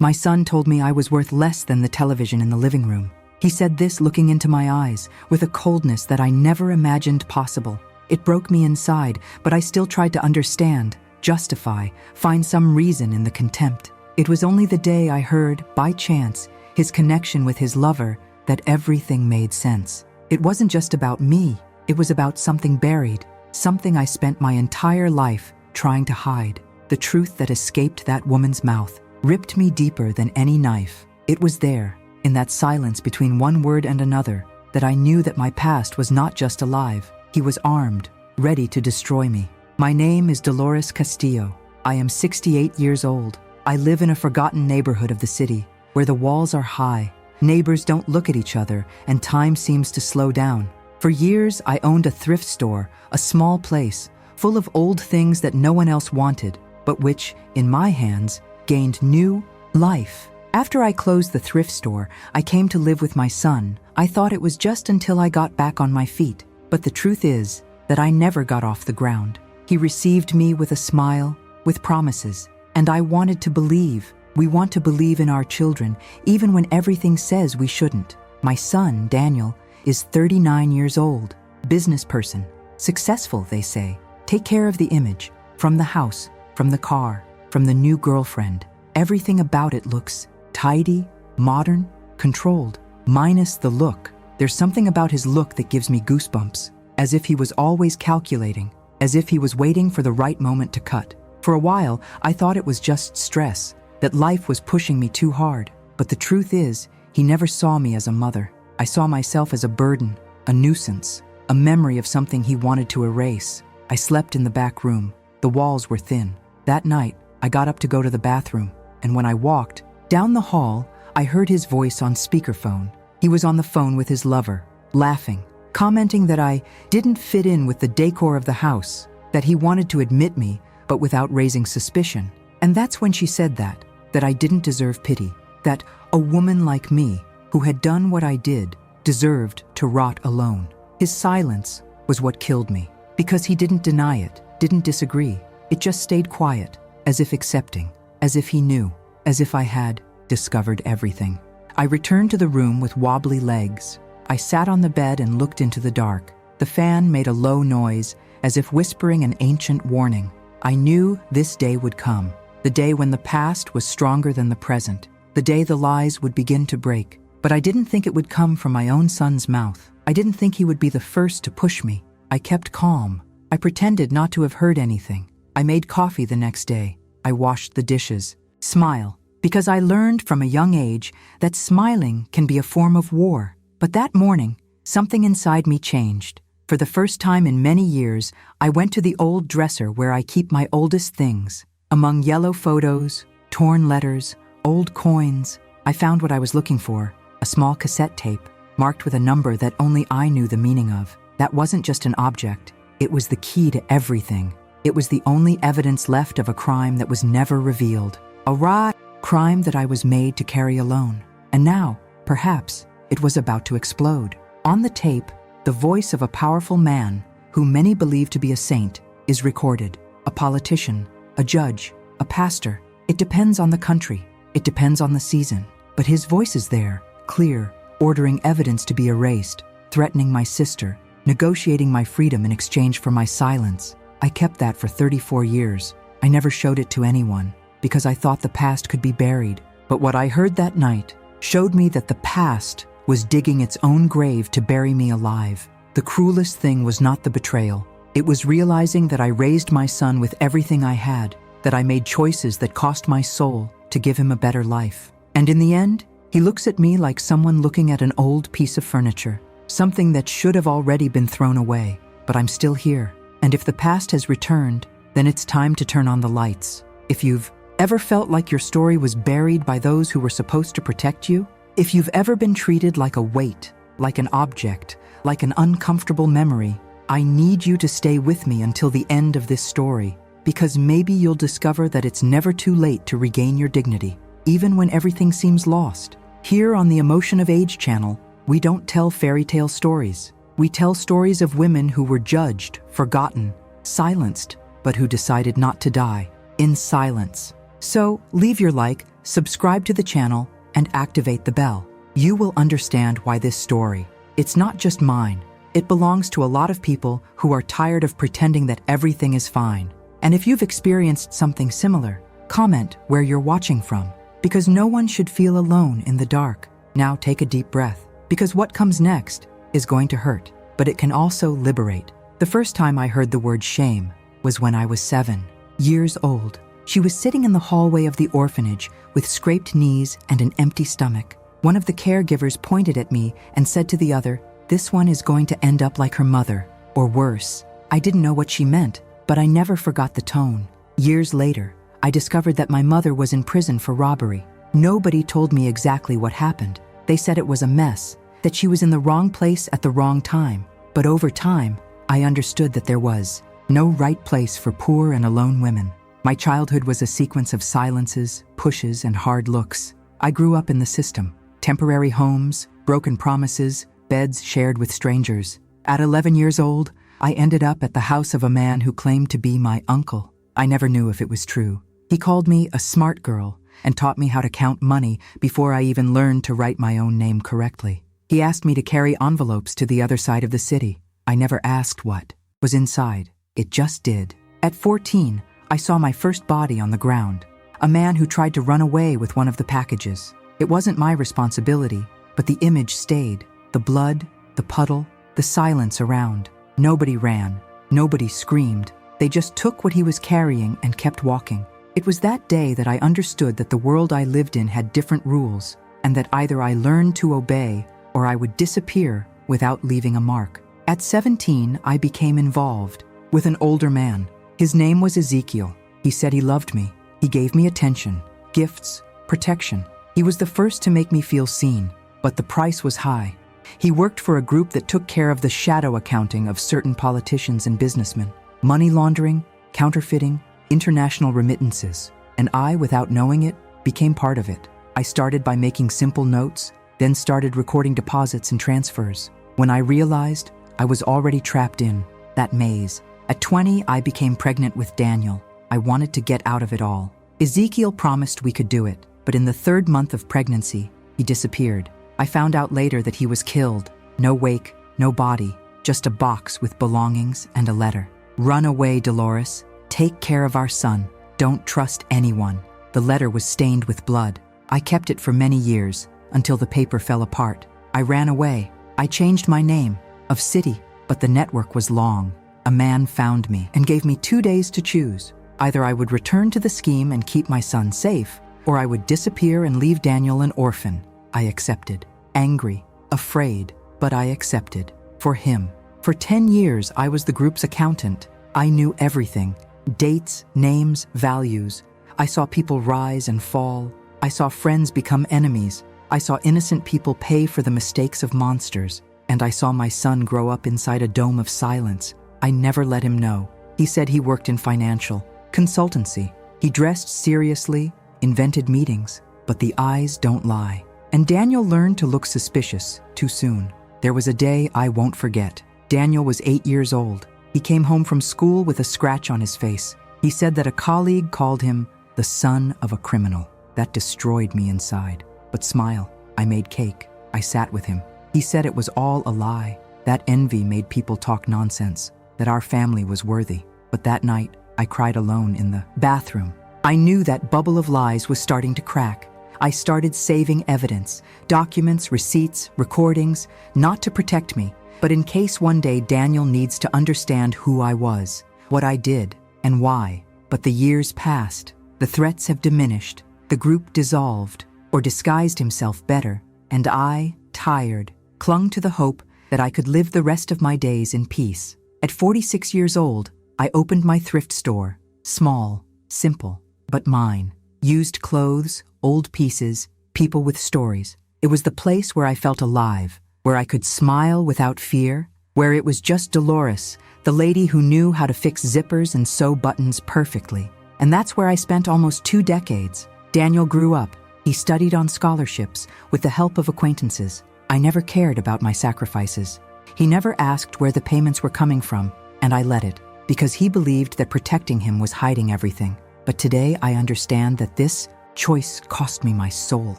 My son told me I was worth less than the television in the living room. He said this looking into my eyes with a coldness that I never imagined possible. It broke me inside, but I still tried to understand, justify, find some reason in the contempt. It was only the day I heard, by chance, his connection with his lover that everything made sense. It wasn't just about me, it was about something buried, something I spent my entire life trying to hide. The truth that escaped that woman's mouth ripped me deeper than any knife. It was there, in that silence between one word and another, that I knew that my past was not just alive. He was armed, ready to destroy me. My name is Dolores Castillo. I am 68 years old. I live in a forgotten neighborhood of the city, where the walls are high, neighbors don't look at each other, and time seems to slow down. For years, I owned a thrift store, a small place, full of old things that no one else wanted, but which, in my hands, gained new life. After I closed the thrift store, I came to live with my son. I thought it was just until I got back on my feet. But the truth is that I never got off the ground. He received me with a smile, with promises, and I wanted to believe. We want to believe in our children, even when everything says we shouldn't. My son, Daniel, is 39 years old, business person, successful, they say. Take care of the image, from the house, from the car, from the new girlfriend. Everything about it looks tidy, modern, controlled, minus the look. There's something about his look that gives me goosebumps, as if he was always calculating, as if he was waiting for the right moment to cut. For a while, I thought it was just stress, that life was pushing me too hard. But the truth is, he never saw me as a mother. I saw myself as a burden, a nuisance, a memory of something he wanted to erase. I slept in the back room. The walls were thin. That night, I got up to go to the bathroom, and when I walked down the hall, I heard his voice on speakerphone. He was on the phone with his lover, laughing, commenting that I didn't fit in with the decor of the house, that he wanted to admit me, but without raising suspicion. And that's when she said that I didn't deserve pity, that a woman like me, who had done what I did, deserved to rot alone. His silence was what killed me, because he didn't deny it, didn't disagree. It just stayed quiet, as if accepting, as if he knew, as if I had discovered everything. I returned to the room with wobbly legs. I sat on the bed and looked into the dark. The fan made a low noise, as if whispering an ancient warning. I knew this day would come, the day when the past was stronger than the present, the day the lies would begin to break. But I didn't think it would come from my own son's mouth. I didn't think he would be the first to push me. I kept calm. I pretended not to have heard anything. I made coffee the next day. I washed the dishes. Smile. Because I learned from a young age that smiling can be a form of war. But that morning, something inside me changed. For the first time in many years, I went to the old dresser where I keep my oldest things. Among yellow photos, torn letters, old coins, I found what I was looking for, a small cassette tape, marked with a number that only I knew the meaning of. That wasn't just an object, it was the key to everything. It was the only evidence left of a crime that was never revealed. A crime that I was made to carry alone. And now, perhaps, it was about to explode. On the tape, the voice of a powerful man, who many believe to be a saint, is recorded. A politician, a judge, a pastor. It depends on the country. It depends on the season. But his voice is there, clear, ordering evidence to be erased, threatening my sister, negotiating my freedom in exchange for my silence. I kept that for 34 years. I never showed it to anyone, because I thought the past could be buried. But what I heard that night showed me that the past was digging its own grave to bury me alive. The cruelest thing was not the betrayal. It was realizing that I raised my son with everything I had, that I made choices that cost my soul to give him a better life. And in the end, he looks at me like someone looking at an old piece of furniture, something that should have already been thrown away. But I'm still here. And if the past has returned, then it's time to turn on the lights. If you've ever felt like your story was buried by those who were supposed to protect you? If you've ever been treated like a weight, like an object, like an uncomfortable memory, I need you to stay with me until the end of this story, because maybe you'll discover that it's never too late to regain your dignity, even when everything seems lost. Here on the Emotion of Age channel, we don't tell fairy tale stories. We tell stories of women who were judged, forgotten, silenced, but who decided not to die in silence. So leave your like, subscribe to the channel, and activate the bell. You will understand why this story, it's not just mine. It belongs to a lot of people who are tired of pretending that everything is fine. And if you've experienced something similar, comment where you're watching from, because no one should feel alone in the dark. Now take a deep breath, because what comes next is going to hurt, but it can also liberate. The first time I heard the word shame was when I was 7 years old. She was sitting in the hallway of the orphanage with scraped knees and an empty stomach. One of the caregivers pointed at me and said to the other, "This one is going to end up like her mother, or worse." I didn't know what she meant, but I never forgot the tone. Years later, I discovered that my mother was in prison for robbery. Nobody told me exactly what happened. They said it was a mess, that she was in the wrong place at the wrong time. But over time, I understood that there was no right place for poor and alone women. My childhood was a sequence of silences, pushes, and hard looks. I grew up in the system. Temporary homes, broken promises, beds shared with strangers. At 11 years old, I ended up at the house of a man who claimed to be my uncle. I never knew if it was true. He called me a smart girl and taught me how to count money before I even learned to write my own name correctly. He asked me to carry envelopes to the other side of the city. I never asked what was inside. It just did. At 14, I saw my first body on the ground. A man who tried to run away with one of the packages. It wasn't my responsibility, but the image stayed. The blood, the puddle, the silence around. Nobody ran. Nobody screamed. They just took what he was carrying and kept walking. It was that day that I understood that the world I lived in had different rules, and that either I learned to obey or I would disappear without leaving a mark. At 17, I became involved with an older man. His name was Ezekiel. He said he loved me. He gave me attention, gifts, protection. He was the first to make me feel seen, but the price was high. He worked for a group that took care of the shadow accounting of certain politicians and businessmen. Money laundering, counterfeiting, international remittances. And I, without knowing it, became part of it. I started by making simple notes, then started recording deposits and transfers. When I realized, I was already trapped in that maze. At 20, I became pregnant with Daniel. I wanted to get out of it all. Ezekiel promised we could do it, but in the 3rd month of pregnancy, he disappeared. I found out later that he was killed. No wake, no body, just a box with belongings and a letter. "Run away, Dolores. Take care of our son. Don't trust anyone." The letter was stained with blood. I kept it for many years, until the paper fell apart. I ran away. I changed my name, of city, but the network was long. A man found me and gave me 2 days to choose. Either I would return to the scheme and keep my son safe, or I would disappear and leave Daniel an orphan. I accepted. Angry, afraid, but I accepted. For him. For 10 years, I was the group's accountant. I knew everything. Dates, names, values. I saw people rise and fall. I saw friends become enemies. I saw innocent people pay for the mistakes of monsters. And I saw my son grow up inside a dome of silence. I never let him know. He said he worked in financial consultancy. He dressed seriously, invented meetings, but the eyes don't lie. And Daniel learned to look suspicious too soon. There was a day I won't forget. Daniel was 8 years old. He came home from school with a scratch on his face. He said that a colleague called him the son of a criminal. That destroyed me inside. But smile, I made cake. I sat with him. He said it was all a lie. That envy made people talk nonsense, that our family was worthy. But that night, I cried alone in the bathroom. I knew that bubble of lies was starting to crack. I started saving evidence, documents, receipts, recordings, not to protect me, but in case one day Daniel needs to understand who I was, what I did, and why. But the years passed. The threats have diminished. The group dissolved, or disguised himself better, and I, tired, clung to the hope that I could live the rest of my days in peace. At 46 years old, I opened my thrift store. Small, simple, but mine. Used clothes, old pieces, people with stories. It was the place where I felt alive, where I could smile without fear, where it was just Dolores, the lady who knew how to fix zippers and sew buttons perfectly. And that's where I spent almost 2 decades. Daniel grew up. He studied on scholarships with the help of acquaintances. I never cared about my sacrifices. He never asked where the payments were coming from, and I let it, because he believed that protecting him was hiding everything. But today I understand that this choice cost me my soul,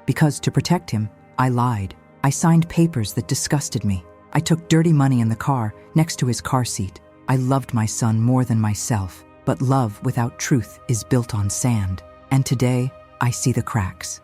because to protect him, I lied. I signed papers that disgusted me. I took dirty money in the car next to his car seat. I loved my son more than myself, but love without truth is built on sand. And today, I see the cracks.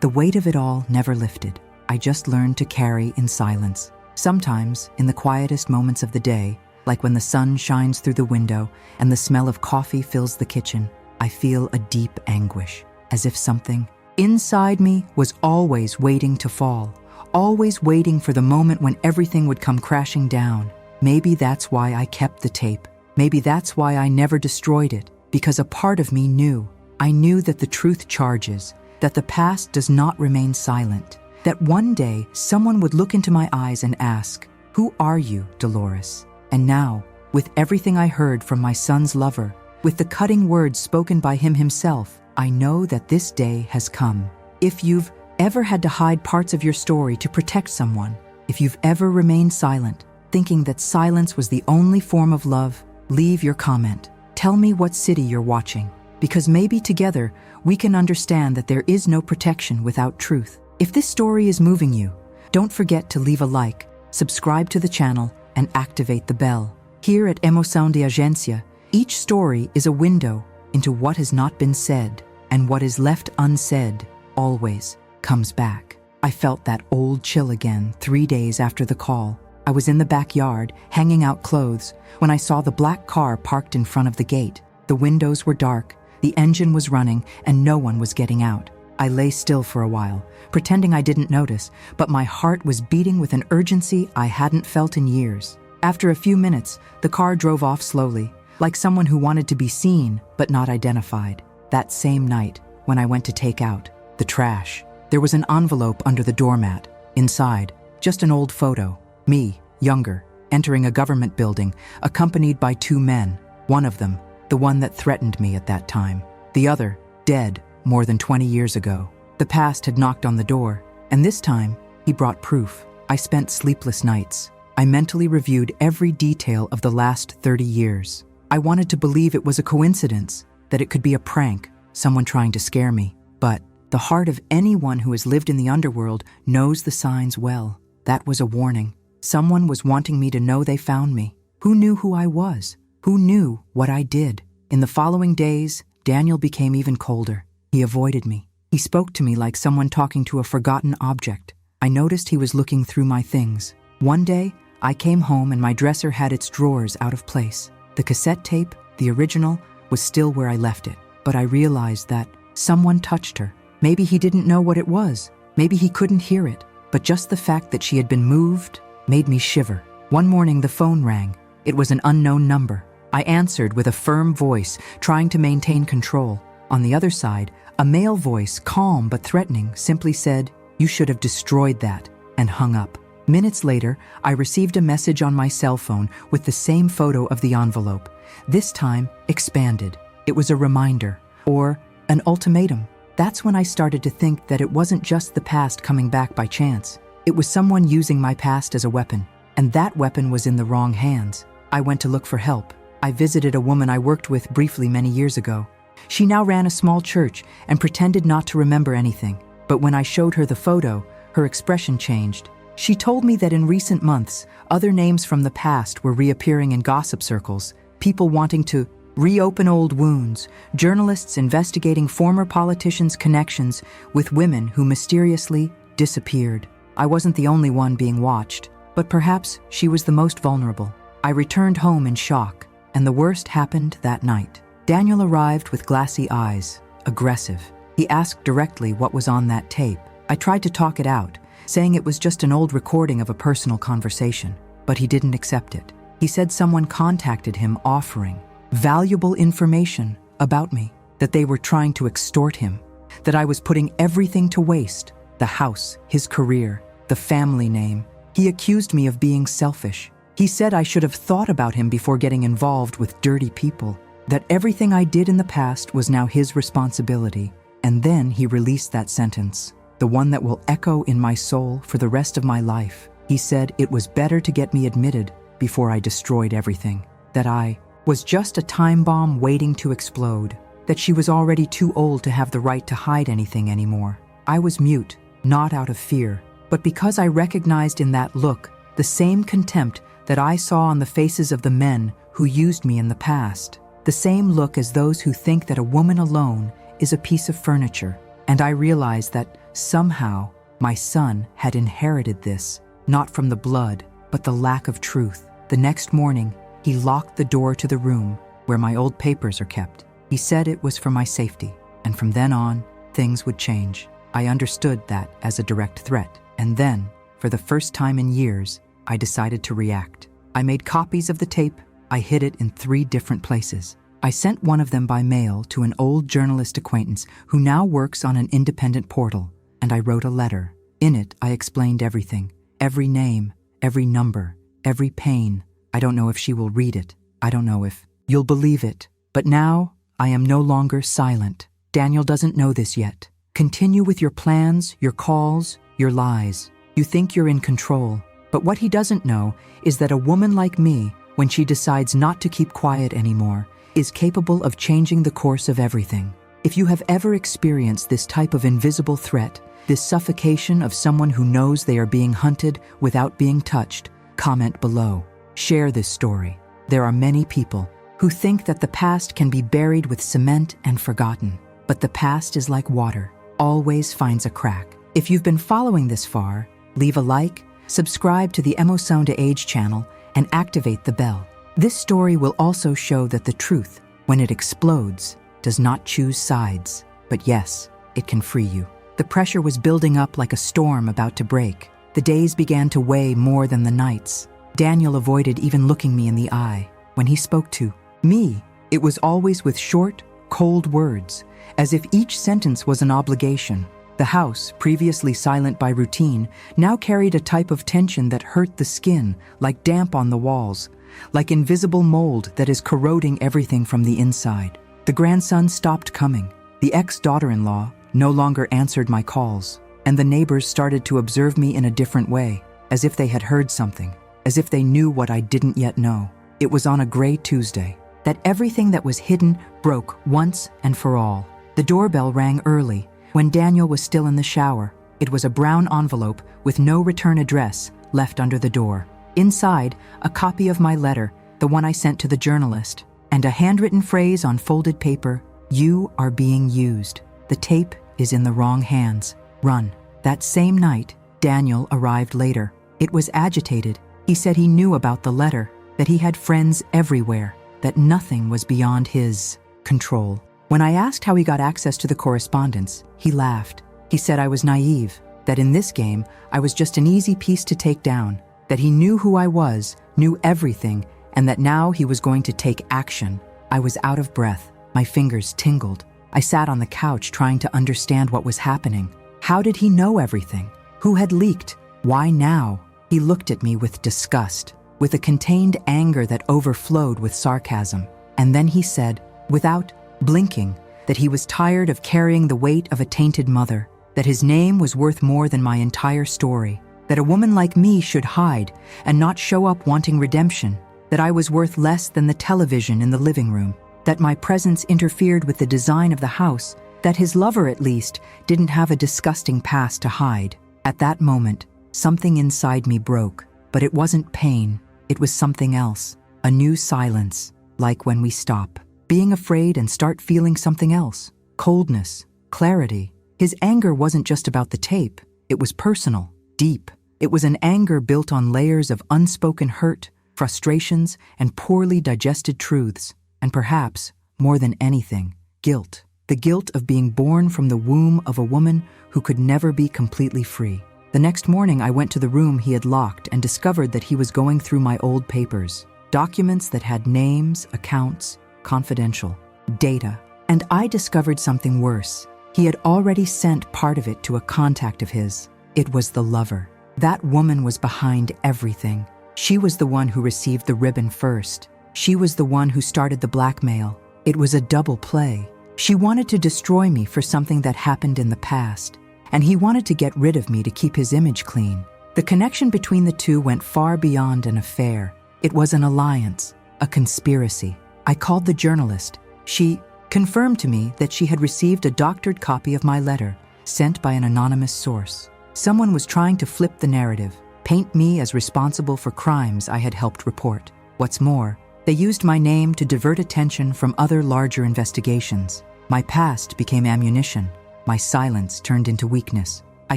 The weight of it all never lifted. I just learned to carry in silence. Sometimes, in the quietest moments of the day, like when the sun shines through the window and the smell of coffee fills the kitchen, I feel a deep anguish, as if something inside me was always waiting to fall, always waiting for the moment when everything would come crashing down. Maybe that's why I kept the tape. Maybe that's why I never destroyed it, because a part of me knew. I knew that the truth charges, that the past does not remain silent, that one day someone would look into my eyes and ask, "Who are you, Dolores?" And now, with everything I heard from my son's lover, with the cutting words spoken by him himself, I know that this day has come. If you've ever had to hide parts of your story to protect someone, if you've ever remained silent, thinking that silence was the only form of love, leave your comment. Tell me what city you're watching, because maybe together we can understand that there is no protection without truth. If this story is moving you, don't forget to leave a like, subscribe to the channel, and activate the bell. Here at Emoção de Agência, each story is a window into what has not been said, and what is left unsaid always comes back. I felt that old chill again 3 days after the call. I was in the backyard, hanging out clothes, when I saw the black car parked in front of the gate. The windows were dark, the engine was running, and no one was getting out. I lay still for a while, pretending I didn't notice, but my heart was beating with an urgency I hadn't felt in years. After a few minutes, the car drove off slowly, like someone who wanted to be seen but not identified. That same night, when I went to take out the trash, there was an envelope under the doormat. Inside, just an old photo. Me, younger, entering a government building, accompanied by 2 men. One of them, the one that threatened me at that time. The other, dead more than 20 years ago. The past had knocked on the door, and this time, he brought proof. I spent sleepless nights. I mentally reviewed every detail of the last 30 years. I wanted to believe it was a coincidence, that it could be a prank, someone trying to scare me. But the heart of anyone who has lived in the underworld knows the signs well. That was a warning. Someone was wanting me to know they found me. Who knew who I was? Who knew what I did? In the following days, Daniel became even colder. He avoided me. He spoke to me like someone talking to a forgotten object. I noticed he was looking through my things. One day, I came home and my dresser had its drawers out of place. The cassette tape, the original, was still where I left it. But I realized that someone touched her. Maybe he didn't know what it was. Maybe he couldn't hear it. But just the fact that she had been moved made me shiver. One morning, the phone rang. It was an unknown number. I answered with a firm voice, trying to maintain control. On the other side, a male voice, calm but threatening, simply said, "You should have destroyed that," and hung up. Minutes later, I received a message on my cell phone with the same photo of the envelope, this time expanded. It was a reminder, or an ultimatum. That's when I started to think that it wasn't just the past coming back by chance. It was someone using my past as a weapon, and that weapon was in the wrong hands. I went to look for help. I visited a woman I worked with briefly many years ago. She now ran a small church and pretended not to remember anything. But when I showed her the photo, her expression changed. She told me that in recent months, other names from the past were reappearing in gossip circles, people wanting to reopen old wounds, journalists investigating former politicians' connections with women who mysteriously disappeared. I wasn't the only one being watched, but perhaps she was the most vulnerable. I returned home in shock, and the worst happened that night. Daniel arrived with glassy eyes, aggressive. He asked directly what was on that tape. I tried to talk it out, saying it was just an old recording of a personal conversation, but he didn't accept it. He said someone contacted him offering valuable information about me, that they were trying to extort him, that I was putting everything to waste, the house, his career, the family name. He accused me of being selfish. He said I should have thought about him before getting involved with dirty people, that everything I did in the past was now his responsibility. And then he released that sentence, the one that will echo in my soul for the rest of my life. He said it was better to get me admitted before I destroyed everything, that I was just a time bomb waiting to explode. that she was already too old to have the right to hide anything anymore. I was mute, not out of fear, but because I recognized in that look the same contempt that I saw on the faces of the men who used me in the past. The same look as those who think that a woman alone is a piece of furniture. And I realized that somehow my son had inherited this, not from the blood, but the lack of truth. The next morning, he locked the door to the room where my old papers are kept. He said it was for my safety, and from then on, things would change. I understood that as a direct threat, and then, for the first time in years, I decided to react. I made copies of the tape. I hid it in 3 different places. I sent one of them by mail to an old journalist acquaintance who now works on an independent portal, and I wrote a letter. In it, I explained everything, every name, every number, every pain. I don't know if she will read it. I don't know if you'll believe it. But now, I am no longer silent. Daniel doesn't know this yet. Continue with your plans, your calls, your lies. You think you're in control. But what he doesn't know is that a woman like me, when she decides not to keep quiet anymore, is capable of changing the course of everything. If you have ever experienced this type of invisible threat, this suffocation of someone who knows they are being hunted without being touched, comment below. Share this story. There are many people who think that the past can be buried with cement and forgotten. But the past is like water, always finds a crack. If you've been following this far, leave a like, subscribe to the Emoção de Age channel, and activate the bell. This story will also show that the truth, when it explodes, does not choose sides. But yes, it can free you. The pressure was building up like a storm about to break. The days began to weigh more than the nights. Daniel avoided even looking me in the eye. When he spoke to me, it was always with short, cold words, as if each sentence was an obligation. The house, previously silent by routine, now carried a type of tension that hurt the skin, like damp on the walls, like invisible mold that is corroding everything from the inside. The grandson stopped coming. The ex-daughter-in-law no longer answered my calls, and the neighbors started to observe me in a different way, as if they had heard something, as if they knew what I didn't yet know. It was on a gray Tuesday that everything that was hidden broke once and for all. The doorbell rang early, when Daniel was still in the shower. It was a brown envelope with no return address left under the door. Inside, a copy of my letter, the one I sent to the journalist, and a handwritten phrase on folded paper: "You are being used. The tape is in the wrong hands. Run." That same night, Daniel arrived later. It was agitated. He said he knew about the letter, that he had friends everywhere, that nothing was beyond his control. When I asked how he got access to the correspondence, he laughed. He said I was naive, that in this game, I was just an easy piece to take down, that he knew who I was, knew everything, and that now he was going to take action. I was out of breath. My fingers tingled. I sat on the couch trying to understand what was happening. How did he know everything? Who had leaked? Why now? He looked at me with disgust, with a contained anger that overflowed with sarcasm. And then he said, without blinking, that he was tired of carrying the weight of a tainted mother, that his name was worth more than my entire story, that a woman like me should hide and not show up wanting redemption, that I was worth less than the television in the living room, that my presence interfered with the design of the house, that his lover at least didn't have a disgusting past to hide. At that moment, something inside me broke, but it wasn't pain, it was something else, a new silence, like when we stop being afraid and start feeling something else, coldness, clarity. His anger wasn't just about the tape, it was personal, deep. It was an anger built on layers of unspoken hurt, frustrations, and poorly digested truths, and perhaps, more than anything, guilt. The guilt of being born from the womb of a woman who could never be completely free. The next morning, I went to the room he had locked and discovered that he was going through my old papers, documents that had names, accounts, confidential, data. And I discovered something worse. He had already sent part of it to a contact of his. It was the lover. That woman was behind everything. She was the one who received the ribbon first. She was the one who started the blackmail. It was a double play. She wanted to destroy me for something that happened in the past, and he wanted to get rid of me to keep his image clean. The connection between the two went far beyond an affair. It was an alliance, a conspiracy. I called the journalist. She confirmed to me that she had received a doctored copy of my letter, sent by an anonymous source. Someone was trying to flip the narrative, paint me as responsible for crimes I had helped report. What's more, they used my name to divert attention from other larger investigations. My past became ammunition. My silence turned into weakness. I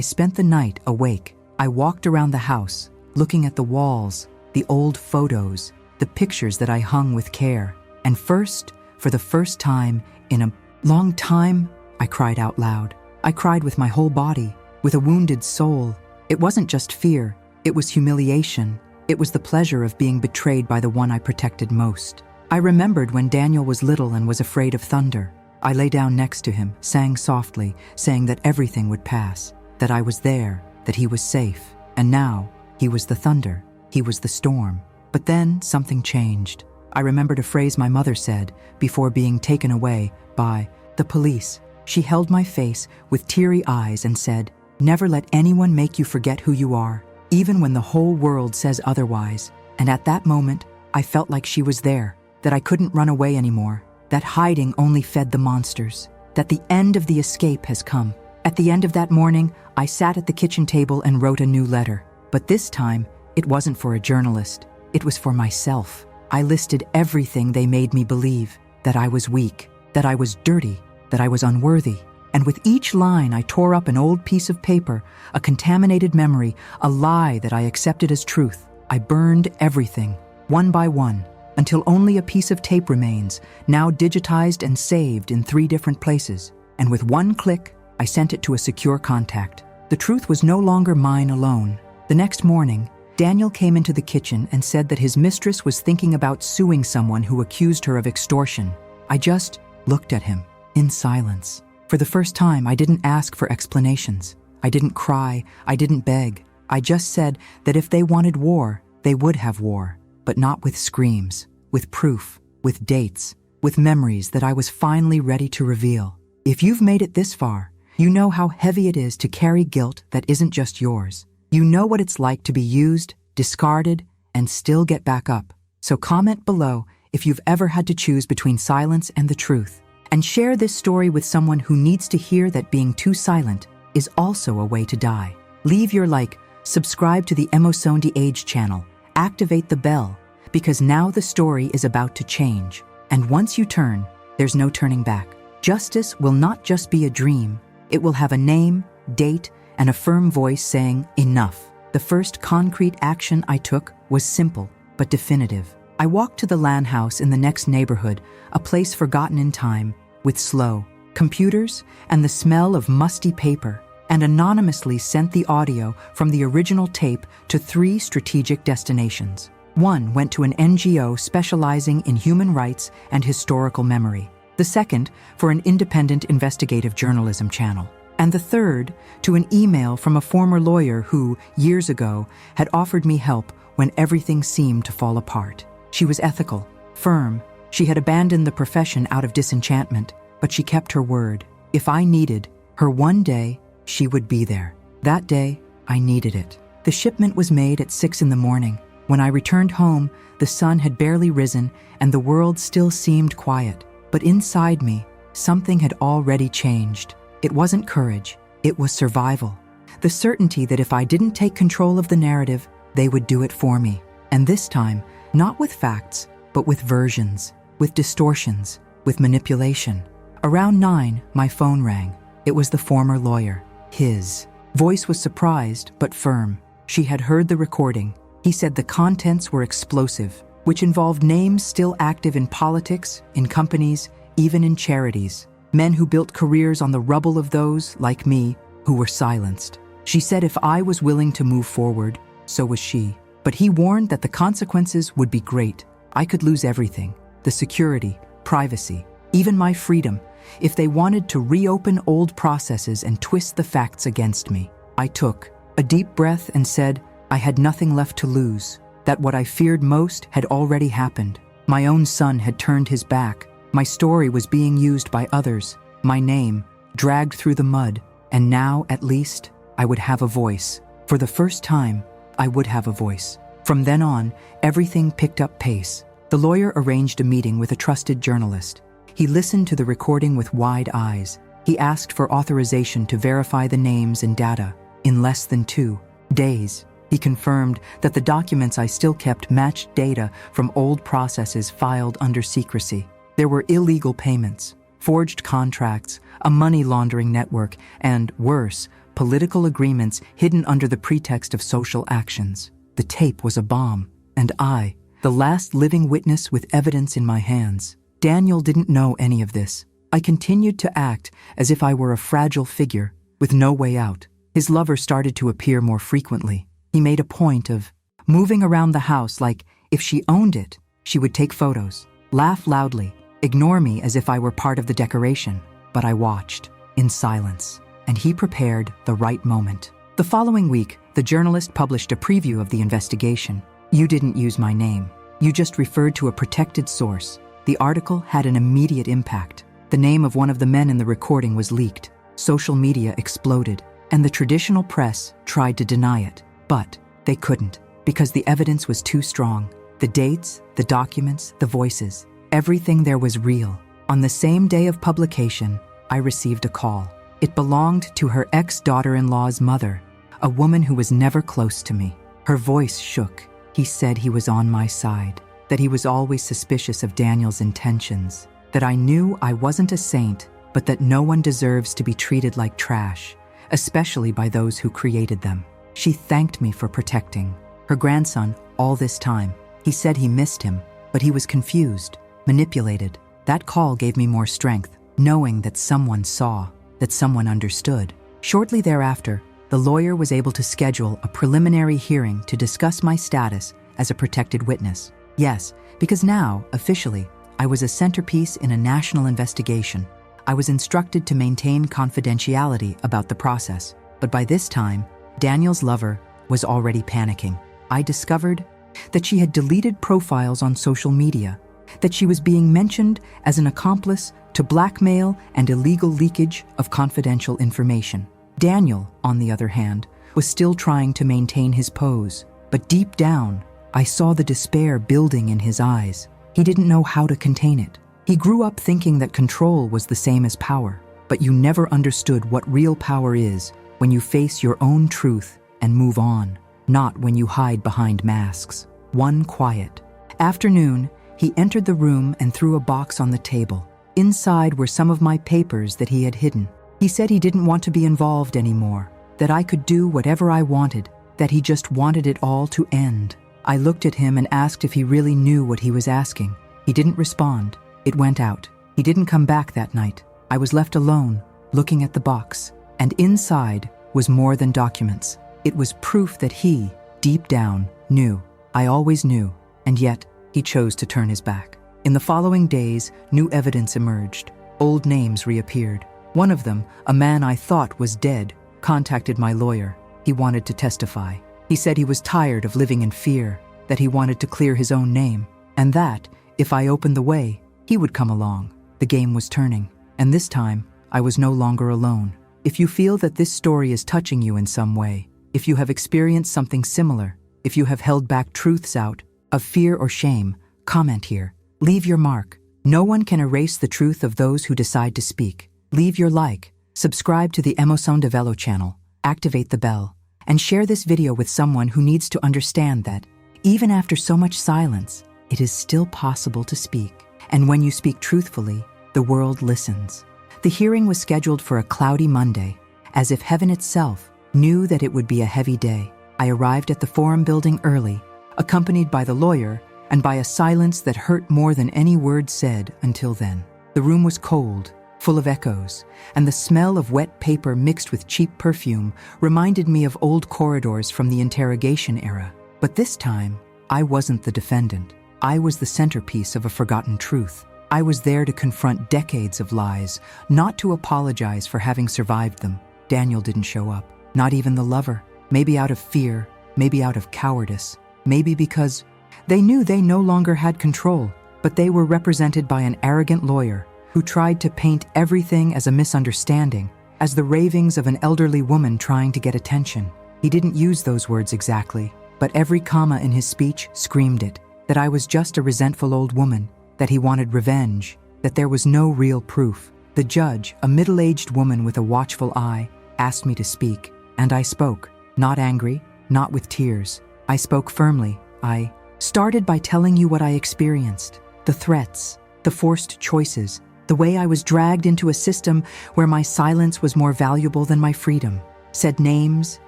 spent the night awake. I walked around the house, looking at the walls, the old photos, the pictures that I hung with care. And first, for the first time in a long time, I cried out loud. I cried with my whole body, with a wounded soul. It wasn't just fear, it was humiliation. It was the pleasure of being betrayed by the one I protected most. I remembered when Daniel was little and was afraid of thunder. I lay down next to him, sang softly, saying that everything would pass, that I was there, that he was safe. And now, he was the thunder, he was the storm. But then something changed. I remembered a phrase my mother said before being taken away by the police. She held my face with teary eyes and said, "Never let anyone make you forget who you are, even when the whole world says otherwise." And at that moment, I felt like she was there, that I couldn't run away anymore, that hiding only fed the monsters, that the end of the escape has come. At the end of that morning, I sat at the kitchen table and wrote a new letter. But this time, it wasn't for a journalist. It was for myself. I listed everything they made me believe, that I was weak, that I was dirty, that I was unworthy. And with each line, I tore up an old piece of paper, a contaminated memory, a lie that I accepted as truth. I burned everything, one by one, until only a piece of tape remains, now digitized and saved in 3 different places. And with one click, I sent it to a secure contact. The truth was no longer mine alone. The next morning, Daniel came into the kitchen and said that his mistress was thinking about suing someone who accused her of extortion. I just looked at him, in silence. For the first time, I didn't ask for explanations. I didn't cry, I didn't beg. I just said that if they wanted war, they would have war, but not with screams, with proof, with dates, with memories that I was finally ready to reveal. If you've made it this far, you know how heavy it is to carry guilt that isn't just yours. You know what it's like to be used, discarded, and still get back up. So comment below if you've ever had to choose between silence and the truth. And share this story with someone who needs to hear that being too silent is also a way to die. Leave your like, subscribe to the Emoção de Age channel, activate the bell, because now the story is about to change. And once you turn, there's no turning back. Justice will not just be a dream. It will have a name, date, and a firm voice saying, enough. The first concrete action I took was simple, but definitive. I walked to the LAN house in the next neighborhood, a place forgotten in time, with slow computers and the smell of musty paper, and anonymously sent the audio from the original tape to 3 strategic destinations. One went to an NGO specializing in human rights and historical memory. The second for an independent investigative journalism channel. And the third to an email from a former lawyer who, years ago, had offered me help when everything seemed to fall apart. She was ethical, firm. She had abandoned the profession out of disenchantment, but she kept her word. If I needed her one day, she would be there. That day, I needed it. The shipment was made at 6 in the morning. When I returned home, the sun had barely risen and the world still seemed quiet. But inside me, something had already changed. It wasn't courage, it was survival. The certainty that if I didn't take control of the narrative, they would do it for me. And this time, not with facts, but with versions, with distortions, with manipulation. Around 9, my phone rang. It was the former lawyer. His voice was surprised, but firm. She had heard the recording. He said the contents were explosive, which involved names still active in politics, in companies, even in charities. Men who built careers on the rubble of those, like me, who were silenced. She said if I was willing to move forward, so was she. But he warned that the consequences would be great. I could lose everything. The security, privacy, even my freedom, if they wanted to reopen old processes and twist the facts against me. I took a deep breath and said I had nothing left to lose, that what I feared most had already happened. My own son had turned his back. My story was being used by others, my name dragged through the mud, and now, at least, I would have a voice. For the first time, I would have a voice. From then on, everything picked up pace. The lawyer arranged a meeting with a trusted journalist. He listened to the recording with wide eyes. He asked for authorization to verify the names and data. In less than 2 days, he confirmed that the documents I still kept matched data from old processes filed under secrecy. There were illegal payments, forged contracts, a money laundering network, and, worse, political agreements hidden under the pretext of social actions. The tape was a bomb, and I, the last living witness with evidence in my hands. Daniel didn't know any of this. I continued to act as if I were a fragile figure with no way out. His lover started to appear more frequently. He made a point of moving around the house like if she owned it, she would take photos, laugh loudly, ignore me as if I were part of the decoration. But I watched, in silence, and he prepared the right moment. The following week, the journalist published a preview of the investigation. You didn't use my name. You just referred to a protected source. The article had an immediate impact. The name of one of the men in the recording was leaked. Social media exploded, and the traditional press tried to deny it. But they couldn't, because the evidence was too strong. The dates, the documents, the voices, everything there was real. On the same day of publication, I received a call. It belonged to her ex-daughter-in-law's mother, a woman who was never close to me. Her voice shook. He said he was on my side, that he was always suspicious of Daniel's intentions, that I knew I wasn't a saint, but that no one deserves to be treated like trash, especially by those who created them. She thanked me for protecting her grandson all this time. He said he missed him, but he was confused, manipulated. That call gave me more strength, knowing that someone saw, that someone understood. Shortly thereafter, the lawyer was able to schedule a preliminary hearing to discuss my status as a protected witness. Yes, because now, officially, I was a centerpiece in a national investigation. I was instructed to maintain confidentiality about the process, but by this time, Daniel's lover was already panicking. I discovered that she had deleted profiles on social media, that she was being mentioned as an accomplice to blackmail and illegal leakage of confidential information. Daniel, on the other hand, was still trying to maintain his pose, but deep down, I saw the despair building in his eyes. He didn't know how to contain it. He grew up thinking that control was the same as power, but you never understood what real power is when you face your own truth and move on, not when you hide behind masks. One quiet afternoon, he entered the room and threw a box on the table. Inside were some of my papers that he had hidden. He said he didn't want to be involved anymore, that I could do whatever I wanted, that he just wanted it all to end. I looked at him and asked if he really knew what he was asking. He didn't respond. It went out. He didn't come back that night. I was left alone, looking at the box. And inside was more than documents. It was proof that he, deep down, knew. I always knew, and yet he chose to turn his back. In the following days, new evidence emerged. Old names reappeared. One of them, a man I thought was dead, contacted my lawyer. He wanted to testify. He said he was tired of living in fear, that he wanted to clear his own name, and that, if I opened the way, he would come along. The game was turning, and this time, I was no longer alone. If you feel that this story is touching you in some way, if you have experienced something similar, if you have held back truths out of fear or shame, comment here. Leave your mark. No one can erase the truth of those who decide to speak. Leave your like, subscribe to the Emoção de Velo channel, activate the bell, and share this video with someone who needs to understand that, even after so much silence, it is still possible to speak. And when you speak truthfully, the world listens. The hearing was scheduled for a cloudy Monday, as if heaven itself knew that it would be a heavy day. I arrived at the forum building early, accompanied by the lawyer and by a silence that hurt more than any word said until then. The room was cold, full of echoes, and the smell of wet paper mixed with cheap perfume reminded me of old corridors from the interrogation era. But this time, I wasn't the defendant. I was the centerpiece of a forgotten truth. I was there to confront decades of lies, not to apologize for having survived them. Daniel didn't show up, not even the lover. Maybe out of fear, maybe out of cowardice, maybe because they knew they no longer had control, but they were represented by an arrogant lawyer who tried to paint everything as a misunderstanding, as the ravings of an elderly woman trying to get attention. He didn't use those words exactly, but every comma in his speech screamed it, that I was just a resentful old woman, that he wanted revenge, that there was no real proof. The judge, a middle-aged woman with a watchful eye, asked me to speak, and I spoke, not angry, not with tears. I spoke firmly. I started by telling you what I experienced, the threats, the forced choices, the way I was dragged into a system where my silence was more valuable than my freedom. Said names,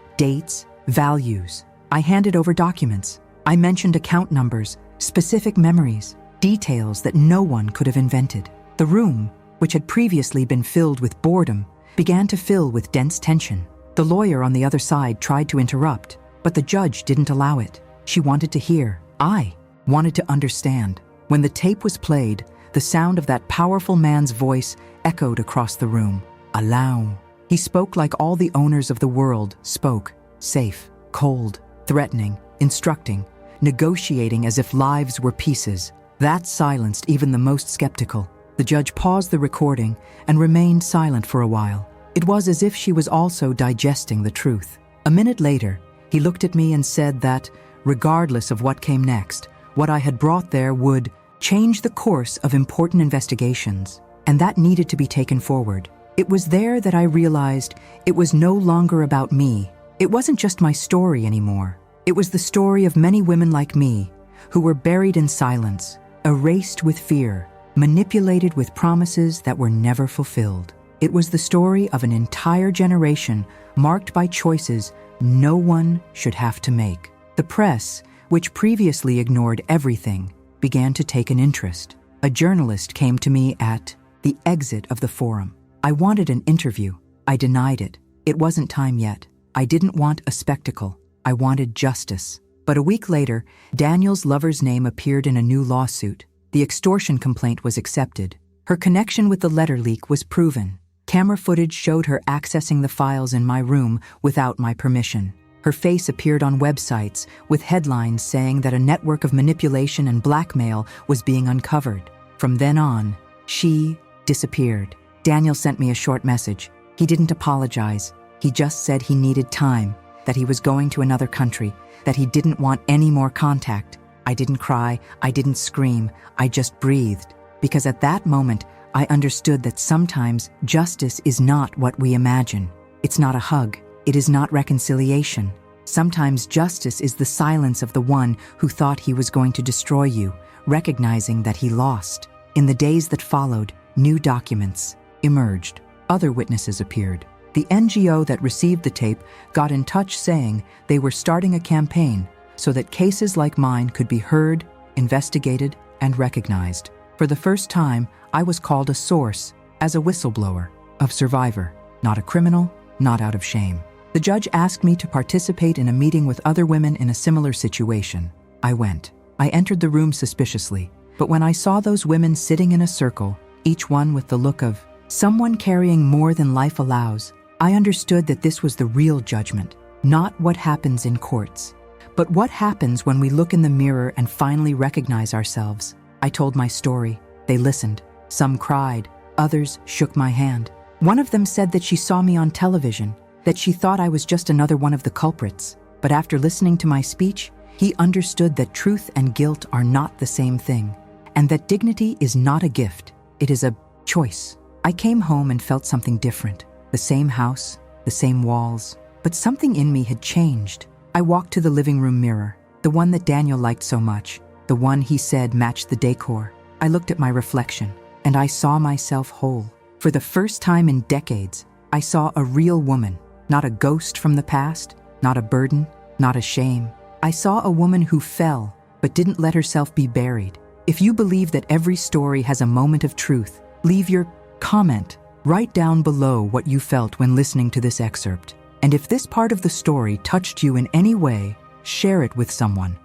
dates, values. I handed over documents. I mentioned account numbers, specific memories, details that no one could have invented. The room, which had previously been filled with boredom, began to fill with dense tension. The lawyer on the other side tried to interrupt, but the judge didn't allow it. She wanted to hear. I wanted to understand. When the tape was played, the sound of that powerful man's voice echoed across the room. Allow. He spoke like all the owners of the world spoke. Safe, cold, threatening, instructing, negotiating as if lives were pieces. That silenced even the most skeptical. The judge paused the recording and remained silent for a while. It was as if she was also digesting the truth. A minute later, he looked at me and said that, regardless of what came next, what I had brought there would change the course of important investigations, and that needed to be taken forward. It was there that I realized it was no longer about me. It wasn't just my story anymore. It was the story of many women like me who were buried in silence, erased with fear, manipulated with promises that were never fulfilled. It was the story of an entire generation marked by choices no one should have to make. The press, which previously ignored everything, began to take an interest. A journalist came to me at the exit of the forum. I wanted an interview. I denied it. It wasn't time yet. I didn't want a spectacle. I wanted justice. But a week later, Daniel's lover's name appeared in a new lawsuit. The extortion complaint was accepted. Her connection with the letter leak was proven. Camera footage showed her accessing the files in my room without my permission. Her face appeared on websites with headlines saying that a network of manipulation and blackmail was being uncovered. From then on, she disappeared. Daniel sent me a short message. He didn't apologize. He just said he needed time, that he was going to another country, that he didn't want any more contact. I didn't cry, I didn't scream, I just breathed. Because at that moment, I understood that sometimes justice is not what we imagine. It's not a hug. It is not reconciliation. Sometimes justice is the silence of the one who thought he was going to destroy you, recognizing that he lost. In the days that followed, new documents emerged. Other witnesses appeared. The NGO that received the tape got in touch saying they were starting a campaign so that cases like mine could be heard, investigated, and recognized. For the first time, I was called a source, as a whistleblower, of survivor, not a criminal, not out of shame. The judge asked me to participate in a meeting with other women in a similar situation. I went. I entered the room suspiciously, but when I saw those women sitting in a circle, each one with the look of someone carrying more than life allows, I understood that this was the real judgment, not what happens in courts, but what happens when we look in the mirror and finally recognize ourselves. I told my story. They listened. Some cried. Others shook my hand. One of them said that she saw me on television, that she thought I was just another one of the culprits. But after listening to my speech, he understood that truth and guilt are not the same thing, and that dignity is not a gift. It is a choice. I came home and felt something different. The same house, the same walls, but something in me had changed. I walked to the living room mirror, the one that Daniel liked so much, the one he said matched the decor. I looked at my reflection, and I saw myself whole. For the first time in decades, I saw a real woman, not a ghost from the past, not a burden, not a shame. I saw a woman who fell, but didn't let herself be buried. If you believe that every story has a moment of truth, leave your comment. Write down below what you felt when listening to this excerpt. And if this part of the story touched you in any way, share it with someone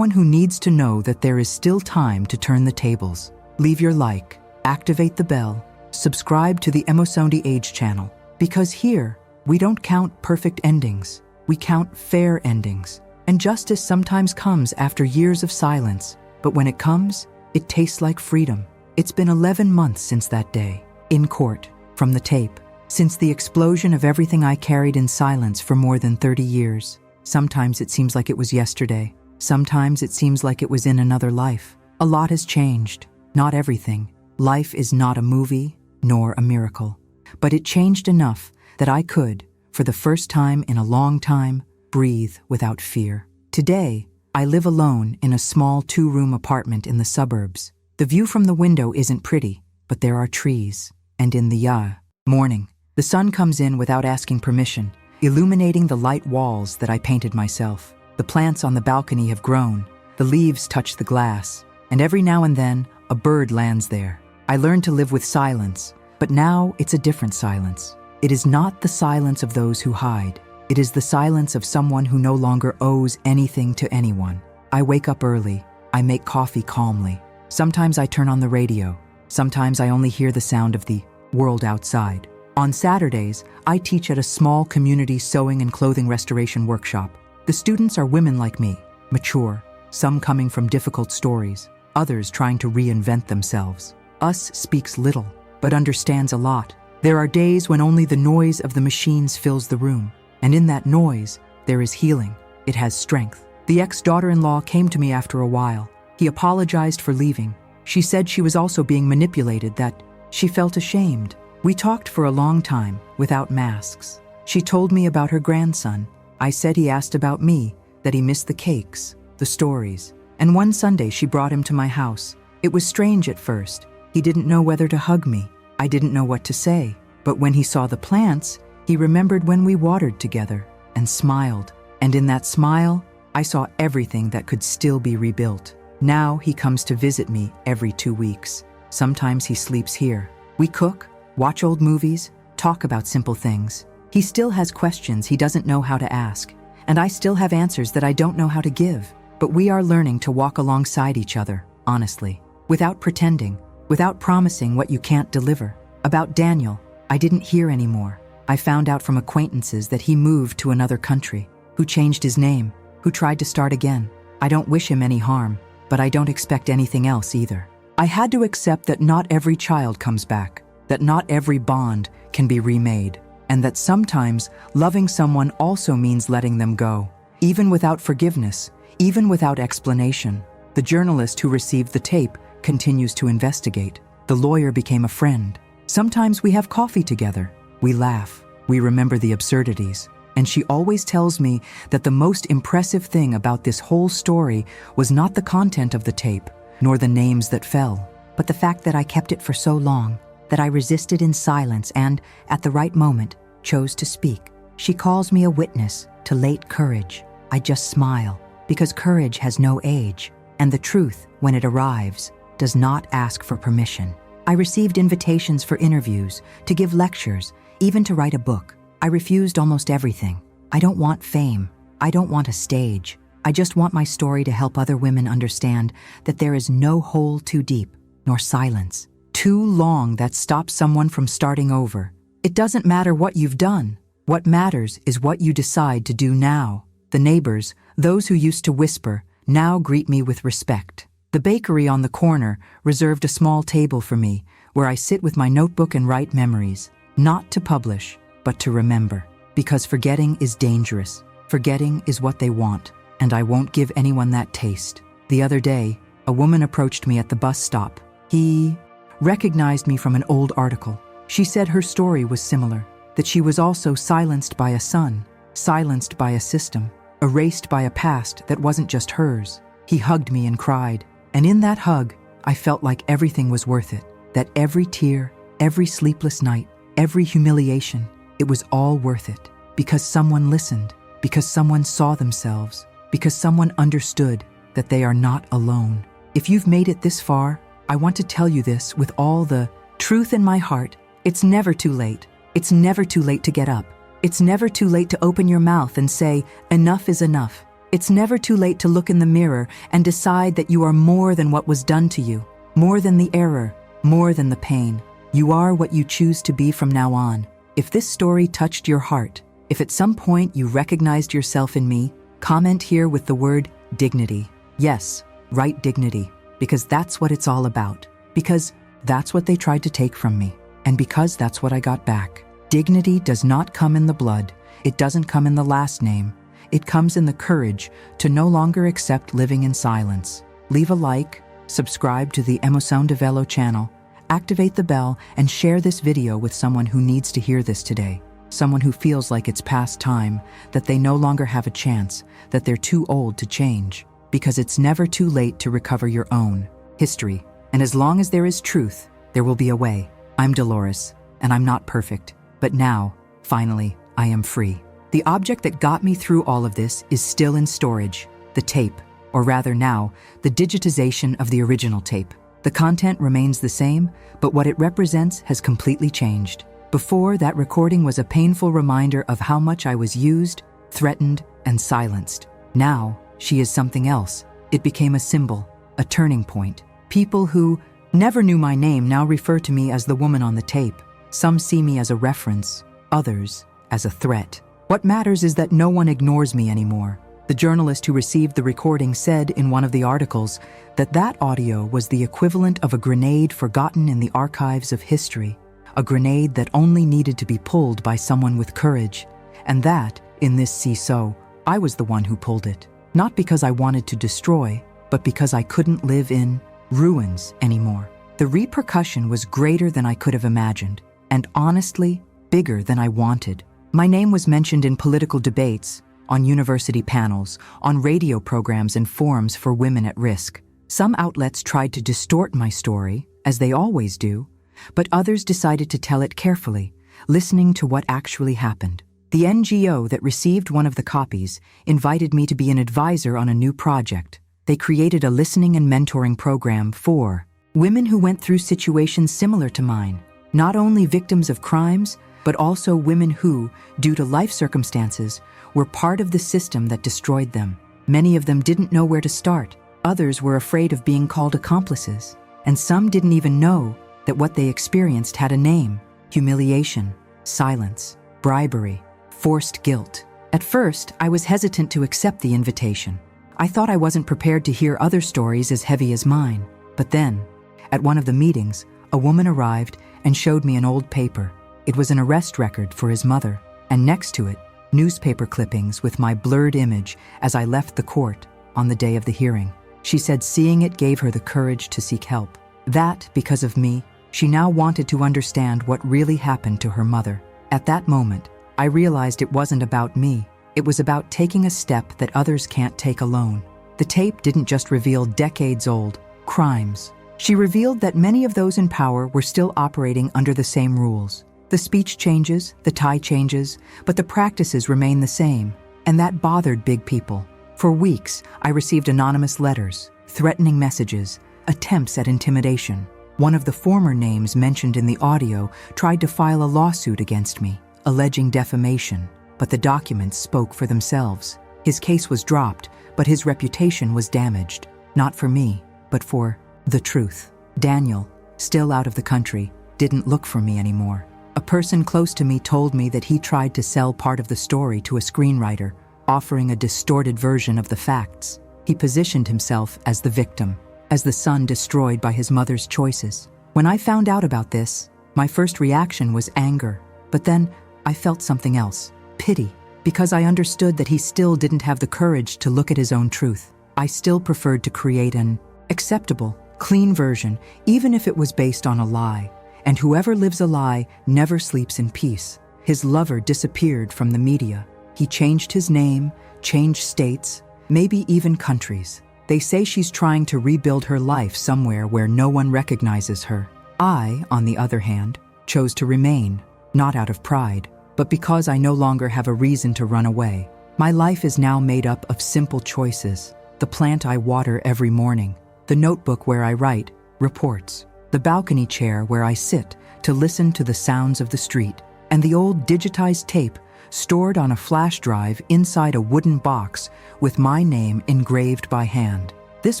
who needs to know that there is still time to turn the tables. Leave your like, activate the bell, subscribe to the Emosondi Age channel, because here, we don't count perfect endings, we count fair endings. And justice sometimes comes after years of silence, but when it comes, it tastes like freedom. It's been 11 months since that day, in court, from the tape, since the explosion of everything I carried in silence for more than 30 years. Sometimes it seems like it was yesterday. Sometimes it seems like it was in another life. A lot has changed. Not everything, Life is not a movie, nor a miracle. But it changed enough that I could, for the first time in a long time, breathe without fear. Today, I live alone in a small 2-room apartment in the suburbs. The view from the window isn't pretty, but there are trees. And in the morning, the sun comes in without asking permission, illuminating the light walls that I painted myself. The plants on the balcony have grown, the leaves touch the glass, and every now and then, a bird lands there. I learned to live with silence, but now it's a different silence. It is not the silence of those who hide. It is the silence of someone who no longer owes anything to anyone. I wake up early. I make coffee calmly. Sometimes I turn on the radio. Sometimes I only hear the sound of the world outside. On Saturdays, I teach at a small community sewing and clothing restoration workshop. The students are women like me, mature, some coming from difficult stories, others trying to reinvent themselves. Us speaks little, but understands a lot. There are days when only the noise of the machines fills the room. And in that noise, there is healing. It has strength. The ex-daughter-in-law came to me after a while. He apologized for leaving. She said she was also being manipulated, that she felt ashamed. We talked for a long time, without masks. She told me about her grandson. I said he asked about me, that he missed the cakes, the stories. And one Sunday she brought him to my house. It was strange at first. He didn't know whether to hug me. I didn't know what to say. But when he saw the plants, he remembered when we watered together and smiled. And in that smile, I saw everything that could still be rebuilt. Now he comes to visit me every 2 weeks. Sometimes he sleeps here. We cook, watch old movies, talk about simple things. He still has questions he doesn't know how to ask, and I still have answers that I don't know how to give. But we are learning to walk alongside each other, honestly, without pretending, without promising what you can't deliver. About Daniel, I didn't hear anymore. I found out from acquaintances that he moved to another country, who changed his name, who tried to start again. I don't wish him any harm, but I don't expect anything else either. I had to accept that not every child comes back, that not every bond can be remade, and that sometimes loving someone also means letting them go, even without forgiveness, even without explanation. The journalist who received the tape continues to investigate. The lawyer became a friend. Sometimes we have coffee together. We laugh. We remember the absurdities. And she always tells me that the most impressive thing about this whole story was not the content of the tape, nor the names that fell, but the fact that I kept it for so long, that I resisted in silence and, at the right moment, chose to speak. She calls me a witness to late courage. I just smile, because courage has no age, and the truth, when it arrives, does not ask for permission. I received invitations for interviews, to give lectures, even to write a book. I refused almost everything. I don't want fame. I don't want a stage. I just want my story to help other women understand that there is no hole too deep, nor silence too long that stops someone from starting over. It doesn't matter what you've done. What matters is what you decide to do now. The neighbors, those who used to whisper, now greet me with respect. The bakery on the corner reserved a small table for me, where I sit with my notebook and write memories, not to publish, but to remember. Because forgetting is dangerous. Forgetting is what they want, and I won't give anyone that taste. The other day, a woman approached me at the bus stop. He recognized me from an old article. She said her story was similar, that she was also silenced by a son, silenced by a system, erased by a past that wasn't just hers. He hugged me and cried, and in that hug, I felt like everything was worth it, that every tear, every sleepless night, every humiliation, it was all worth it, because someone listened, because someone saw themselves, because someone understood that they are not alone. If you've made it this far, I want to tell you this with all the truth in my heart. It's never too late. It's never too late to get up. It's never too late to open your mouth and say, enough is enough. It's never too late to look in the mirror and decide that you are more than what was done to you, more than the error, more than the pain. You are what you choose to be from now on. If this story touched your heart, if at some point you recognized yourself in me, comment here with the word dignity. Yes, write dignity, because that's what it's all about. Because that's what they tried to take from me. And because that's what I got back. Dignity does not come in the blood. It doesn't come in the last name. It comes in the courage to no longer accept living in silence. Leave a like, subscribe to the Emoção de Velo channel, activate the bell, and share this video with someone who needs to hear this today. Someone who feels like it's past time, that they no longer have a chance, that they're too old to change. Because it's never too late to recover your own history. And as long as there is truth, there will be a way. I'm Dolores, and I'm not perfect. But now, finally, I am free. The object that got me through all of this is still in storage. The tape, or rather now, the digitization of the original tape. The content remains the same, but what it represents has completely changed. Before, that recording was a painful reminder of how much I was used, threatened, and silenced. Now, she is something else. It became a symbol, a turning point. People who never knew my name now refer to me as the woman on the tape. Some see me as a reference, others as a threat. What matters is that no one ignores me anymore. The journalist who received the recording said in one of the articles that that audio was the equivalent of a grenade forgotten in the archives of history, a grenade that only needed to be pulled by someone with courage, and that, in this see-so, I was the one who pulled it. Not because I wanted to destroy, but because I couldn't live in ruins anymore. The repercussion was greater than I could have imagined, and honestly, bigger than I wanted. My name was mentioned in political debates, on university panels, on radio programs and forums for women at risk. Some outlets tried to distort my story, as they always do, but others decided to tell it carefully, listening to what actually happened. The NGO that received one of the copies invited me to be an advisor on a new project. They created a listening and mentoring program for women who went through situations similar to mine, not only victims of crimes, but also women who, due to life circumstances, were part of the system that destroyed them. Many of them didn't know where to start. Others were afraid of being called accomplices. And some didn't even know that what they experienced had a name: humiliation, silence, bribery, forced guilt. At first, I was hesitant to accept the invitation. I thought I wasn't prepared to hear other stories as heavy as mine. But then, at one of the meetings, a woman arrived and showed me an old paper. It was an arrest record for his mother, and next to it, newspaper clippings with my blurred image as I left the court on the day of the hearing. She said seeing it gave her the courage to seek help. That, because of me, she now wanted to understand what really happened to her mother. At that moment, I realized it wasn't about me. It was about taking a step that others can't take alone. The tape didn't just reveal decades-old crimes. She revealed that many of those in power were still operating under the same rules. The speech changes, the tie changes, but the practices remain the same, and that bothered big people. For weeks, I received anonymous letters, threatening messages, attempts at intimidation. One of the former names mentioned in the audio tried to file a lawsuit against me, alleging defamation, but the documents spoke for themselves. His case was dropped, but his reputation was damaged, not for me, but for the truth. Daniel, still out of the country, didn't look for me anymore. A person close to me told me that he tried to sell part of the story to a screenwriter, offering a distorted version of the facts. He positioned himself as the victim, as the son destroyed by his mother's choices. When I found out about this, my first reaction was anger, but then I felt something else, pity, because I understood that he still didn't have the courage to look at his own truth. I still preferred to create an acceptable, clean version, even if it was based on a lie. And whoever lives a lie never sleeps in peace. His lover disappeared from the media. He changed his name, changed states, maybe even countries. They say she's trying to rebuild her life somewhere where no one recognizes her. I, on the other hand, chose to remain, not out of pride, but because I no longer have a reason to run away. My life is now made up of simple choices: the plant I water every morning, the notebook where I write reports, the balcony chair where I sit to listen to the sounds of the street, and the old digitized tape stored on a flash drive inside a wooden box with my name engraved by hand. This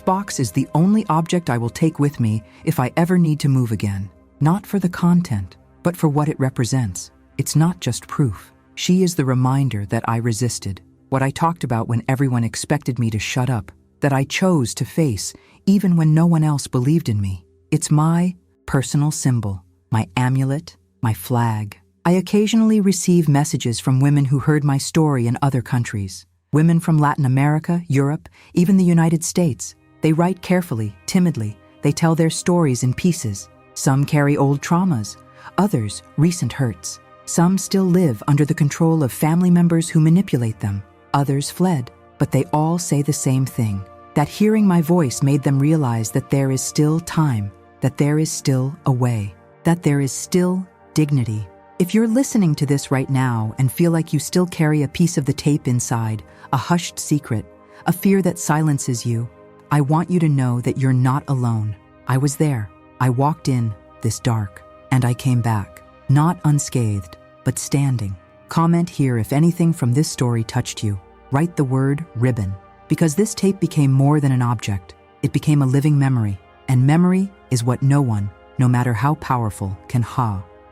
box is the only object I will take with me if I ever need to move again. Not for the content, but for what it represents. It's not just proof. She is the reminder that I resisted, what I talked about when everyone expected me to shut up, that I chose to face even when no one else believed in me. It's my personal symbol, my amulet, my flag. I occasionally receive messages from women who heard my story in other countries. Women from Latin America, Europe, even the United States. They write carefully, timidly. They tell their stories in pieces. Some carry old traumas, others recent hurts. Some still live under the control of family members who manipulate them. Others fled, but they all say the same thing, that hearing my voice made them realize that there is still time, that there is still a way, that there is still dignity. If you're listening to this right now and feel like you still carry a piece of the tape inside, a hushed secret, a fear that silences you, I want you to know that you're not alone. I was there. I walked in this dark, and I came back, not unscathed, but standing. Comment here if anything from this story touched you. Write the word ribbon, because this tape became more than an object. It became a living memory, and memory is what no one, no matter how powerful, can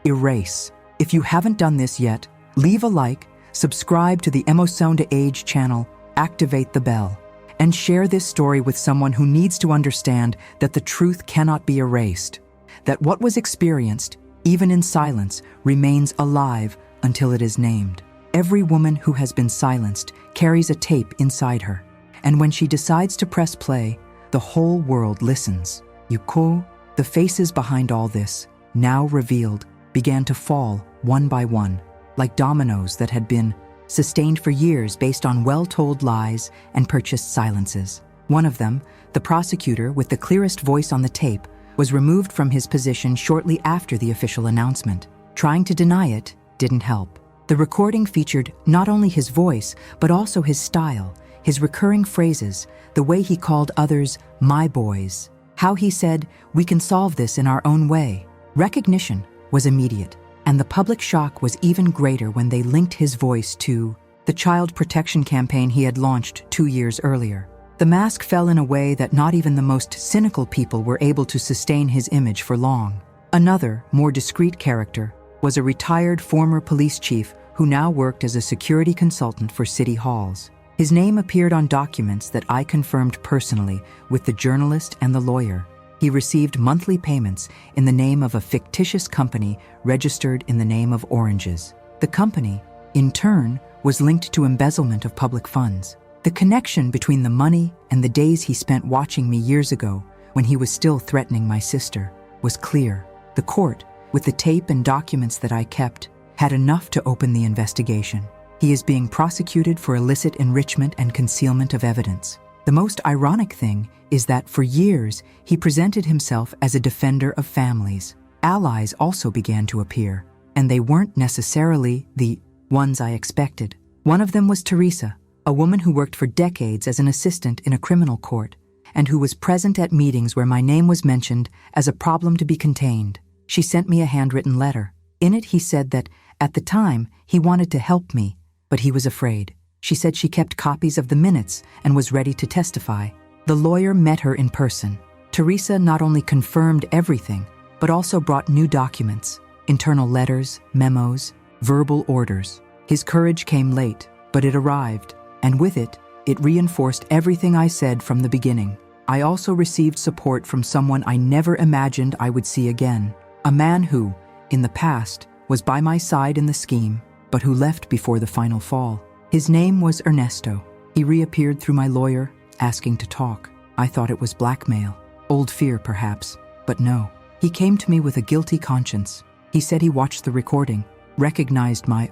erase. If you haven't done this yet, leave a like, subscribe to the Emoção de Age channel, activate the bell, and share this story with someone who needs to understand that the truth cannot be erased, that what was experienced, even in silence, remains alive until it is named. Every woman who has been silenced carries a tape inside her, and when she decides to press play, the whole world listens. The faces behind all this, now revealed, began to fall one by one, like dominoes that had been sustained for years based on well-told lies and purchased silences. One of them, the prosecutor with the clearest voice on the tape, was removed from his position shortly after the official announcement. Trying to deny it didn't help. The recording featured not only his voice, but also his style, his recurring phrases, the way he called others "my boys," how he said, "We can solve this in our own way." Recognition was immediate, and the public shock was even greater when they linked his voice to the child protection campaign he had launched 2 years earlier. The mask fell in a way that not even the most cynical people were able to sustain his image for long. Another, more discreet character was a retired former police chief who now worked as a security consultant for city halls. His name appeared on documents that I confirmed personally with the journalist and the lawyer. He received monthly payments in the name of a fictitious company registered in the name of oranges. The company, in turn, was linked to embezzlement of public funds. The connection between the money and the days he spent watching me years ago, when he was still threatening my sister, was clear. The court, with the tape and documents that I kept, had enough to open the investigation. He is being prosecuted for illicit enrichment and concealment of evidence. The most ironic thing is that for years, he presented himself as a defender of families. Allies also began to appear, and they weren't necessarily the ones I expected. One of them was Teresa, a woman who worked for decades as an assistant in a criminal court, and who was present at meetings where my name was mentioned as a problem to be contained. She sent me a handwritten letter. In it, he said that, at the time, he wanted to help me, but he was afraid. She said she kept copies of the minutes and was ready to testify. The lawyer met her in person. Teresa not only confirmed everything, but also brought new documents, internal letters, memos, verbal orders. His courage came late, but it arrived, and with it, it reinforced everything I said from the beginning. I also received support from someone I never imagined I would see again. A man who, in the past, was by my side in the scheme, but who left before the final fall. His name was Ernesto. He reappeared through my lawyer, asking to talk. I thought it was blackmail. Old fear, perhaps. But no. He came to me with a guilty conscience. He said he watched the recording, recognized my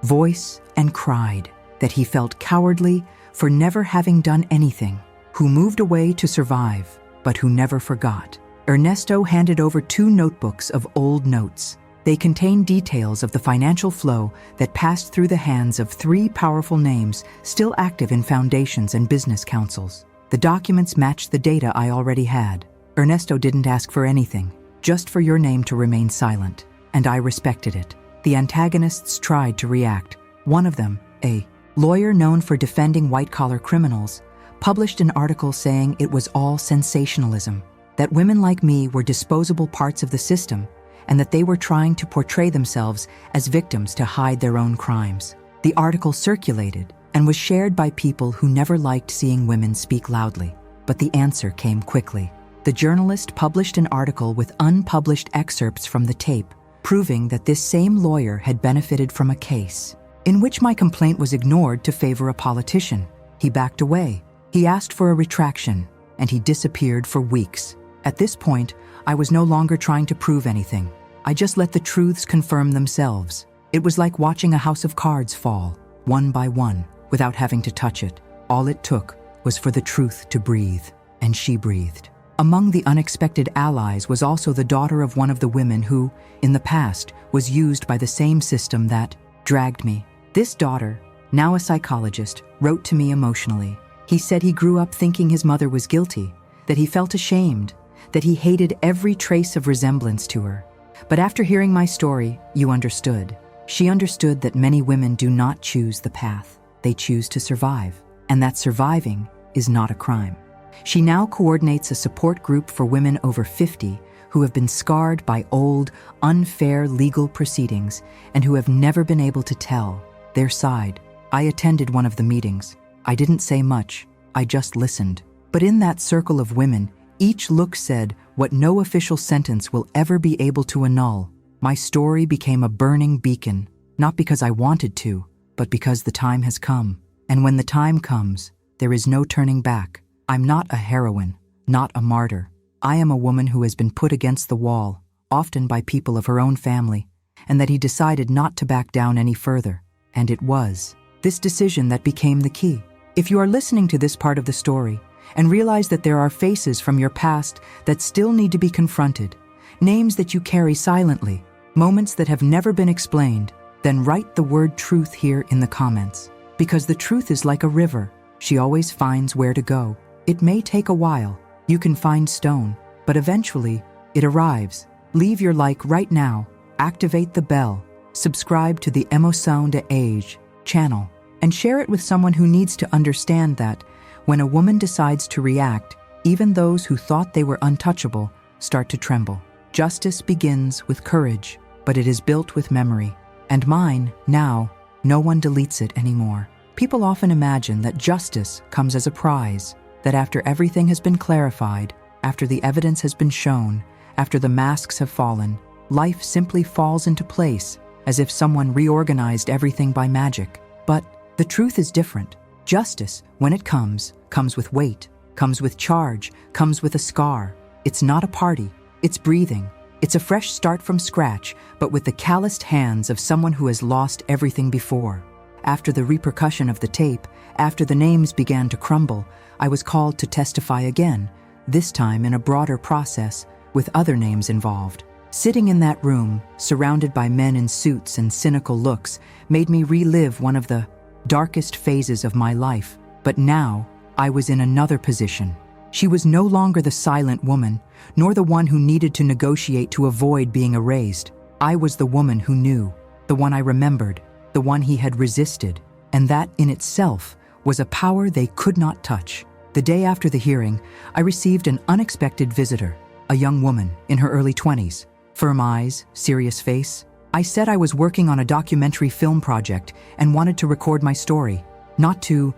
voice, and cried that he felt cowardly for never having done anything, who moved away to survive, but who never forgot. Ernesto handed over 2 notebooks of old notes. They contain details of the financial flow that passed through the hands of 3 powerful names still active in foundations and business councils. The documents matched the data I already had. Ernesto didn't ask for anything, just for your name to remain silent, and I respected it. The antagonists tried to react. One of them, a lawyer known for defending white-collar criminals, published an article saying it was all sensationalism, that women like me were disposable parts of the system, and that they were trying to portray themselves as victims to hide their own crimes. The article circulated and was shared by people who never liked seeing women speak loudly, but the answer came quickly. The journalist published an article with unpublished excerpts from the tape, proving that this same lawyer had benefited from a case in which my complaint was ignored to favor a politician. He backed away. He asked for a retraction, and he disappeared for weeks. At this point, I was no longer trying to prove anything. I just let the truths confirm themselves. It was like watching a house of cards fall, one by one, without having to touch it. All it took was for the truth to breathe, and she breathed. Among the unexpected allies was also the daughter of one of the women who, in the past, was used by the same system that dragged me. This daughter, now a psychologist, wrote to me emotionally. He said he grew up thinking his mother was guilty, that he felt ashamed, that he hated every trace of resemblance to her. But after hearing my story, you understood. She understood that many women do not choose the path. They choose to survive, and that surviving is not a crime. She now coordinates a support group for women over 50 who have been scarred by old, unfair legal proceedings and who have never been able to tell their side. I attended one of the meetings. I didn't say much, I just listened. But in that circle of women, each look said what no official sentence will ever be able to annul. My story became a burning beacon, not because I wanted to, but because the time has come. And when the time comes, there is no turning back. I'm not a heroine, not a martyr. I am a woman who has been put against the wall, often by people of her own family, and that he decided not to back down any further. And it was this decision that became the key. If you are listening to this part of the story and realize that there are faces from your past that still need to be confronted, names that you carry silently, moments that have never been explained, then write the word truth here in the comments. Because the truth is like a river. She always finds where to go. It may take a while. You can find stone, but eventually it arrives. Leave your like right now, activate the bell, subscribe to the Emoção de Age channel, and share it with someone who needs to understand that when a woman decides to react, even those who thought they were untouchable start to tremble. Justice begins with courage, but it is built with memory. And mine, now, no one deletes it anymore. People often imagine that justice comes as a prize, that after everything has been clarified, after the evidence has been shown, after the masks have fallen, life simply falls into place, as if someone reorganized everything by magic. But the truth is different. Justice, when it comes with weight, comes with charge, comes with a scar. It's not a party, it's breathing. It's a fresh start from scratch, but with the calloused hands of someone who has lost everything before. After the repercussion of the tape, after the names began to crumble, I was called to testify again, this time in a broader process, with other names involved. Sitting in that room, surrounded by men in suits and cynical looks, made me relive one of the darkest phases of my life. But now, I was in another position. She was no longer the silent woman, nor the one who needed to negotiate to avoid being erased. I was the woman who knew, the one I remembered, the one he had resisted, and that in itself was a power they could not touch. The day after the hearing, I received an unexpected visitor, a young woman in her early 20s. Firm eyes, serious face. I said I was working on a documentary film project and wanted to record my story, not to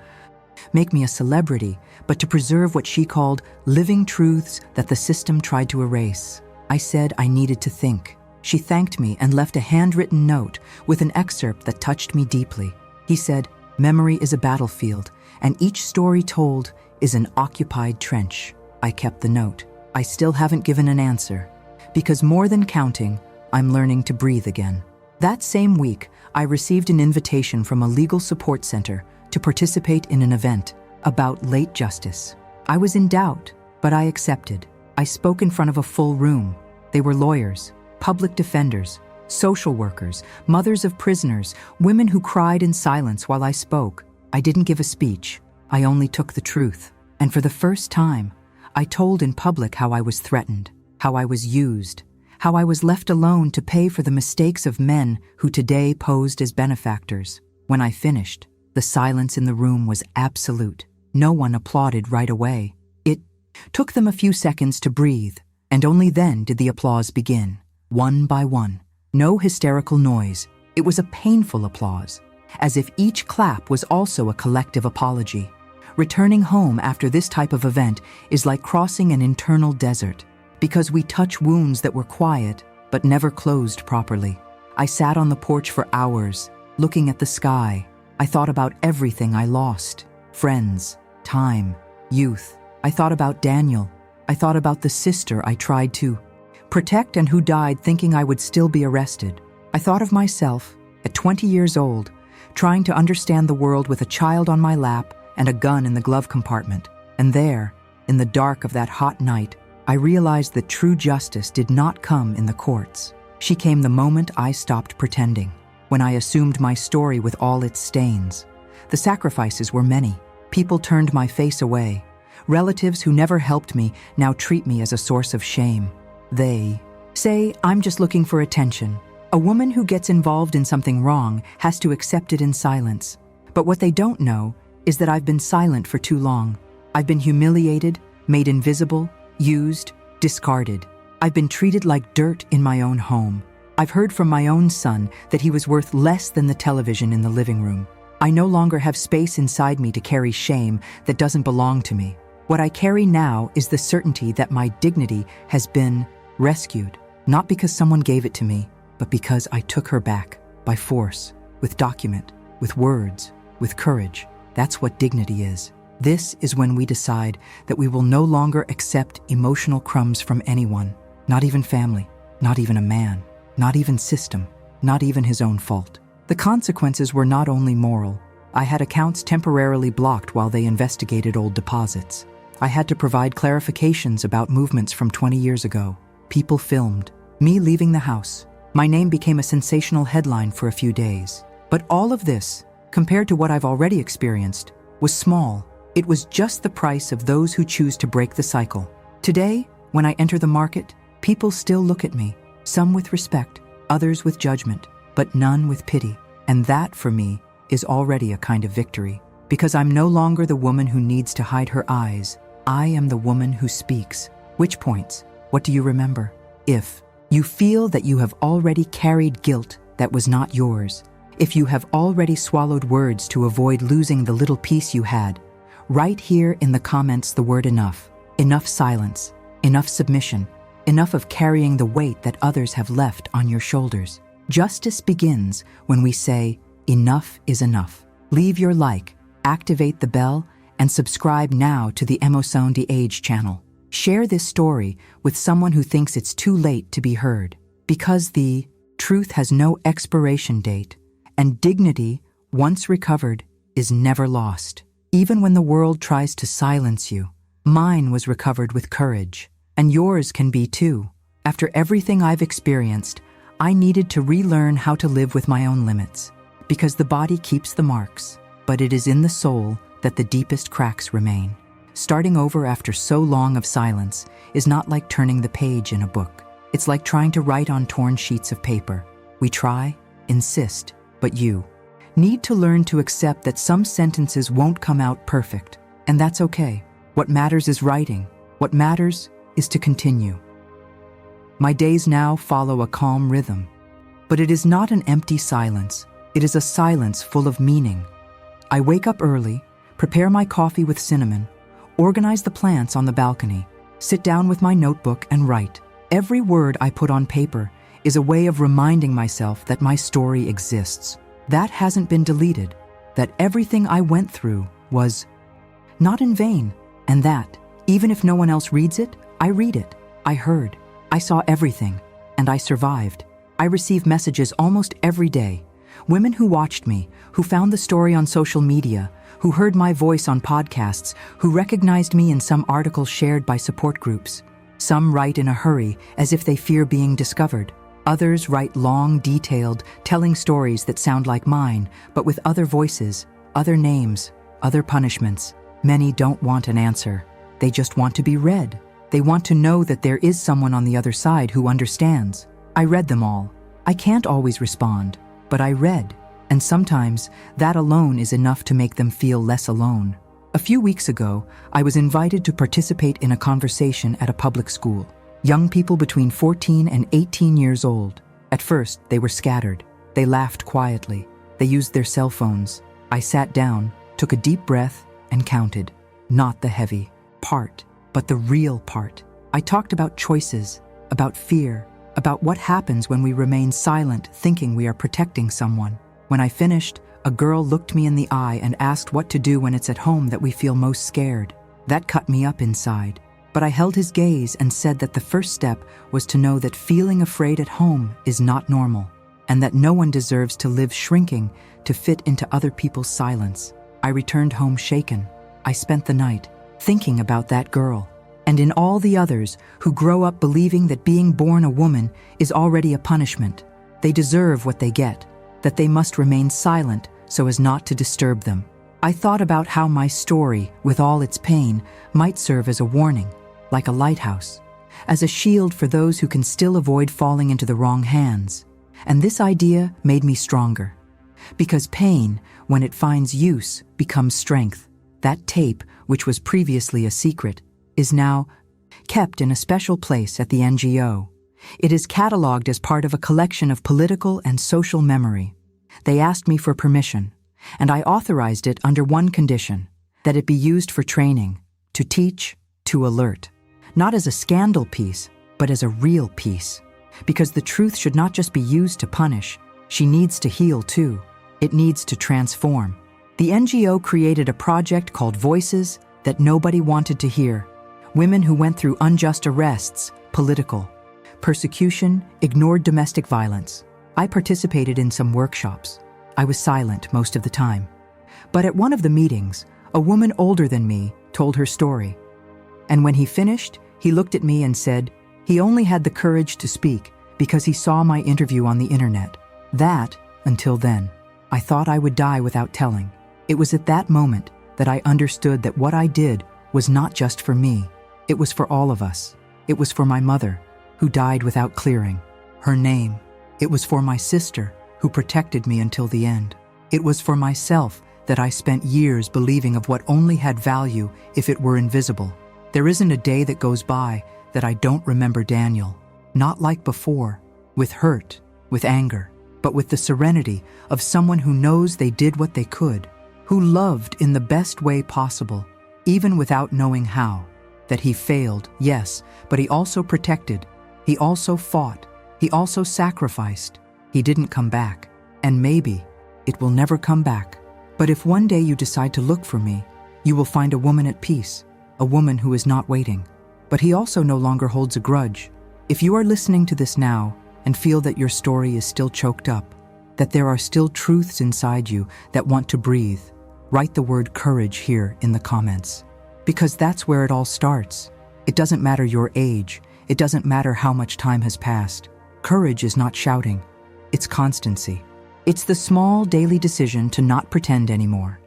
make me a celebrity, but to preserve what she called living truths that the system tried to erase. I said I needed to think. She thanked me and left a handwritten note with an excerpt that touched me deeply. He said, "Memory is a battlefield, and each story told is an occupied trench." I kept the note. I still haven't given an answer, because more than counting, I'm learning to breathe again. That same week, I received an invitation from a legal support center to participate in an event about late justice. I was in doubt, but I accepted. I spoke in front of a full room. They were lawyers, public defenders, social workers, mothers of prisoners, women who cried in silence while I spoke. I didn't give a speech. I only took the truth. And for the first time, I told in public how I was threatened, how I was used, how I was left alone to pay for the mistakes of men who today posed as benefactors. When I finished, the silence in the room was absolute. No one applauded right away. It took them a few seconds to breathe, and only then did the applause begin, one by one. No hysterical noise. It was a painful applause, as if each clap was also a collective apology. Returning home after this type of event is like crossing an internal desert, because we touch wounds that were quiet but never closed properly. I sat on the porch for hours, looking at the sky. I thought about everything I lost: friends, time, youth. I thought about Daniel. I thought about the sister I tried to Protect and who died thinking I would still be arrested. I thought of myself, at 20 years old, trying to understand the world with a child on my lap and a gun in the glove compartment. And there, in the dark of that hot night, I realized that true justice did not come in the courts. She came the moment I stopped pretending, when I assumed my story with all its stains. The sacrifices were many. People turned my face away. Relatives who never helped me now treat me as a source of shame. They say I'm just looking for attention. A woman who gets involved in something wrong has to accept it in silence. But what they don't know is that I've been silent for too long. I've been humiliated, made invisible, used, discarded. I've been treated like dirt in my own home. I've heard from my own son that he was worth less than the television in the living room. I no longer have space inside me to carry shame that doesn't belong to me. What I carry now is the certainty that my dignity has been rescued, not because someone gave it to me, but because I took her back, by force, with document, with words, with courage. That's what dignity is. This is when we decide that we will no longer accept emotional crumbs from anyone, not even family, not even a man, not even system, not even his own fault. The consequences were not only moral. I had accounts temporarily blocked while they investigated old deposits. I had to provide clarifications about movements from 20 years ago. People filmed me leaving the house. My name became a sensational headline for a few days. But all of this, compared to what I've already experienced, was small. It was just the price of those who choose to break the cycle. Today, when I enter the market, people still look at me, some with respect, others with judgment, but none with pity. And that, for me, is already a kind of victory. Because I'm no longer the woman who needs to hide her eyes. I am the woman who speaks. Which points? What do you remember? If you feel that you have already carried guilt that was not yours, if you have already swallowed words to avoid losing the little piece you had, write here in the comments the word enough. Enough silence, enough submission, enough of carrying the weight that others have left on your shoulders. Justice begins when we say, enough is enough. Leave your like, activate the bell, and subscribe now to the Emoção de Age channel. Share this story with someone who thinks it's too late to be heard. Because the truth has no expiration date, and dignity, once recovered, is never lost. Even when the world tries to silence you, mine was recovered with courage, and yours can be too. After everything I've experienced, I needed to relearn how to live with my own limits, because the body keeps the marks, but it is in the soul that the deepest cracks remain. Starting over after so long of silence is not like turning the page in a book. It's like trying to write on torn sheets of paper. We try, insist, but you need to learn to accept that some sentences won't come out perfect, and that's okay. What matters is writing. What matters is to continue. My days now follow a calm rhythm, but it is not an empty silence. It is a silence full of meaning. I wake up early, prepare my coffee with cinnamon, organize the plants on the balcony, sit down with my notebook and write. Every word I put on paper is a way of reminding myself that my story exists. That hasn't been deleted, that everything I went through was not in vain, and that, even if no one else reads it, I read it. I heard, I saw everything, and I survived. I receive messages almost every day. Women who watched me, who found the story on social media, who heard my voice on podcasts, who recognized me in some articles shared by support groups. Some write in a hurry, as if they fear being discovered. Others write long, detailed, telling stories that sound like mine, but with other voices, other names, other punishments. Many don't want an answer. They just want to be read. They want to know that there is someone on the other side who understands. I read them all. I can't always respond, but I read. And sometimes, that alone is enough to make them feel less alone. A few weeks ago, I was invited to participate in a conversation at a public school. Young people between 14 and 18 years old. At first, they were scattered. They laughed quietly. They used their cell phones. I sat down, took a deep breath, and counted. Not the heavy part, but the real part. I talked about choices, about fear, about what happens when we remain silent thinking we are protecting someone. When I finished, a girl looked me in the eye and asked what to do when it's at home that we feel most scared. That cut me up inside. But I held his gaze and said that the first step was to know that feeling afraid at home is not normal, and that no one deserves to live shrinking to fit into other people's silence. I returned home shaken. I spent the night thinking about that girl, and in all the others who grow up believing that being born a woman is already a punishment. They deserve what they get, that they must remain silent so as not to disturb them. I thought about how my story, with all its pain, might serve as a warning, like a lighthouse, as a shield for those who can still avoid falling into the wrong hands. And this idea made me stronger, because pain, when it finds use, becomes strength. That tape, which was previously a secret, is now kept in a special place at the NGO. It is catalogued as part of a collection of political and social memory. They asked me for permission, and I authorized it under one condition, that it be used for training, to teach, to alert. Not as a scandal piece, but as a real piece. Because the truth should not just be used to punish, she needs to heal too. It needs to transform. The NGO created a project called Voices that nobody wanted to hear. Women who went through unjust arrests, political persecution, ignored domestic violence. I participated in some workshops. I was silent most of the time. But at one of the meetings, a woman older than me told her story. And when he finished, he looked at me and said he only had the courage to speak because he saw my interview on the internet. That, until then, I thought I would die without telling. It was at that moment that I understood that what I did was not just for me. It was for all of us. It was for my mother, who died without clearing her name. It was for my sister, who protected me until the end. It was for myself that I spent years believing of what only had value if it were invisible. There isn't a day that goes by that I don't remember Daniel. Not like before, with hurt, with anger, but with the serenity of someone who knows they did what they could, who loved in the best way possible, even without knowing how. That he failed, yes, but he also protected. He also fought. He also sacrificed. He didn't come back, and maybe it will never come back. But if one day you decide to look for me, you will find a woman at peace, a woman who is not waiting. But he also no longer holds a grudge. If you are listening to this now and feel that your story is still choked up, that there are still truths inside you that want to breathe, write the word courage here in the comments. Because that's where it all starts. It doesn't matter your age. It doesn't matter how much time has passed. Courage is not shouting. It's constancy. It's the small daily decision to not pretend anymore.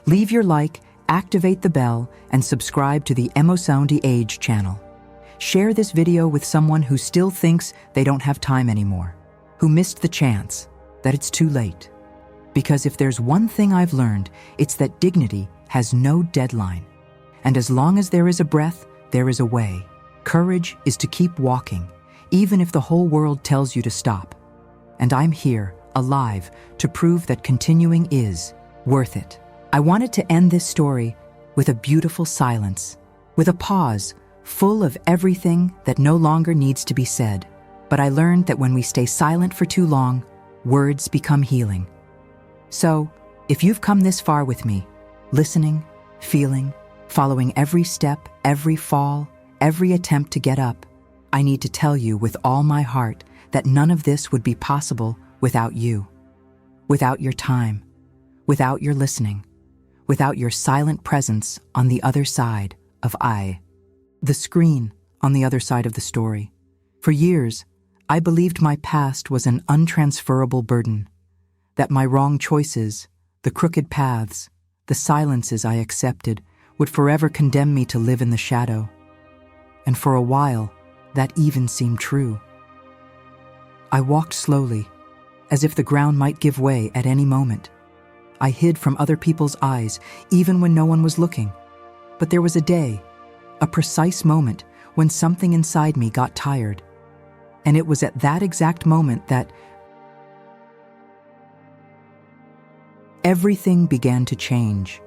Leave your like, activate the bell, and subscribe to the Emosoundy Age channel. Share this video with someone who still thinks they don't have time anymore, who missed the chance, that it's too late. Because if there's one thing I've learned, it's that dignity has no deadline. And as long as there is a breath, there is a way. Courage is to keep walking, even if the whole world tells you to stop. And I'm here, alive, to prove that continuing is worth it. I wanted to end this story with a beautiful silence, with a pause full of everything that no longer needs to be said. But I learned that when we stay silent for too long, words become healing. So, if you've come this far with me, listening, feeling, following every step, every fall, every attempt to get up, I need to tell you with all my heart that none of this would be possible without you, without your time, without your listening, without your silent presence on the other side of the screen on the other side of the story. For years, I believed my past was an untransferable burden, that my wrong choices, the crooked paths, the silences I accepted would forever condemn me to live in the shadow. And for a while, that even seemed true. I walked slowly, as if the ground might give way at any moment. I hid from other people's eyes, even when no one was looking. But there was a day, a precise moment, when something inside me got tired. And it was at that exact moment that everything began to change.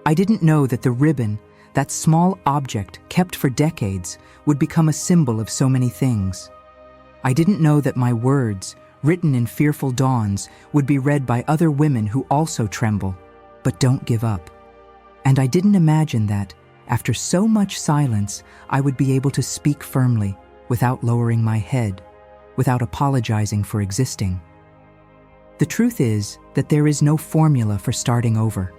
I didn't know that the ribbon, that small object kept for decades, would become a symbol of so many things. I didn't know that my words, written in fearful dawns, would be read by other women who also tremble, but don't give up. And I didn't imagine that, after so much silence, I would be able to speak firmly, without lowering my head, without apologizing for existing. The truth is that there is no formula for starting over.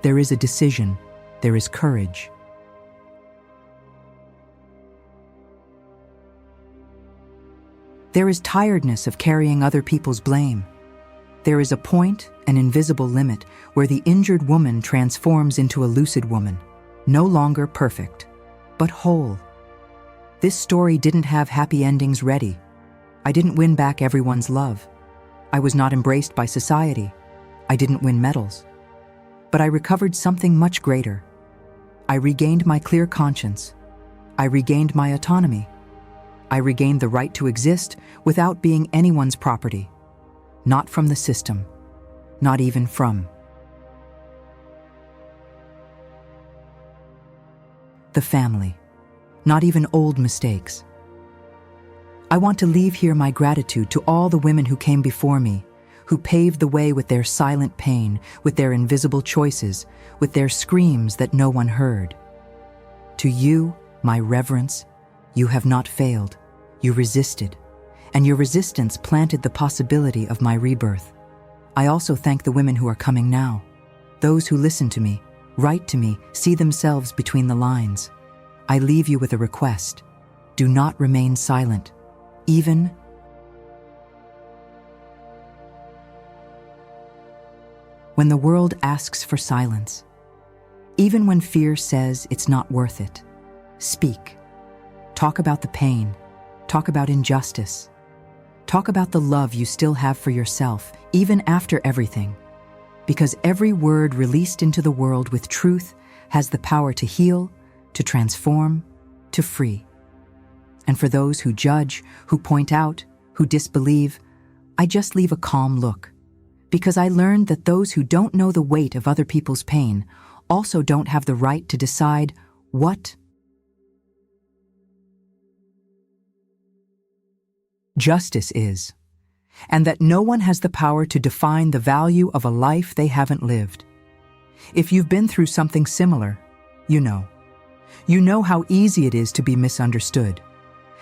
There is a decision, there is courage. There is tiredness of carrying other people's blame. There is a point, an invisible limit, where the injured woman transforms into a lucid woman, no longer perfect, but whole. This story didn't have happy endings ready. I didn't win back everyone's love. I was not embraced by society. I didn't win medals. But I recovered something much greater. I regained my clear conscience. I regained my autonomy. I regained the right to exist without being anyone's property. Not from the system. Not even from the family. Not even old mistakes. I want to leave here my gratitude to all the women who came before me, who paved the way with their silent pain, with their invisible choices, with their screams that no one heard. To you, my reverence, you have not failed. You resisted, and your resistance planted the possibility of my rebirth. I also thank the women who are coming now, those who listen to me, write to me, see themselves between the lines. I leave you with a request. Do not remain silent, even when the world asks for silence. Even when fear says it's not worth it. Speak. Talk about the pain. Talk about injustice. Talk about the love you still have for yourself, even after everything. Because every word released into the world with truth has the power to heal, to transform, to free. And for those who judge, who point out, who disbelieve, I just leave a calm look. Because I learned that those who don't know the weight of other people's pain also don't have the right to decide what justice is, and that no one has the power to define the value of a life they haven't lived. If you've been through something similar, you know. You know how easy it is to be misunderstood,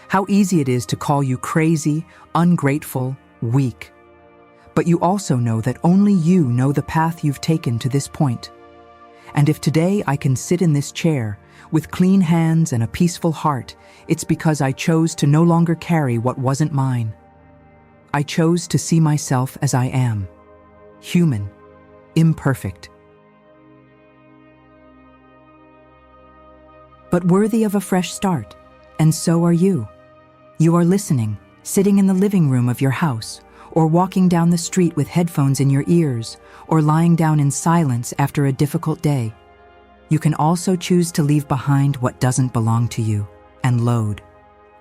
how easy it is to call you crazy, ungrateful, weak. But you also know that only you know the path you've taken to this point. And if today I can sit in this chair with clean hands and a peaceful heart, it's because I chose to no longer carry what wasn't mine. I chose to see myself as I am, human, imperfect, but worthy of a fresh start. And so are you. You are listening, sitting in the living room of your house, or walking down the street with headphones in your ears, or lying down in silence after a difficult day. You can also choose to leave behind what doesn't belong to you and load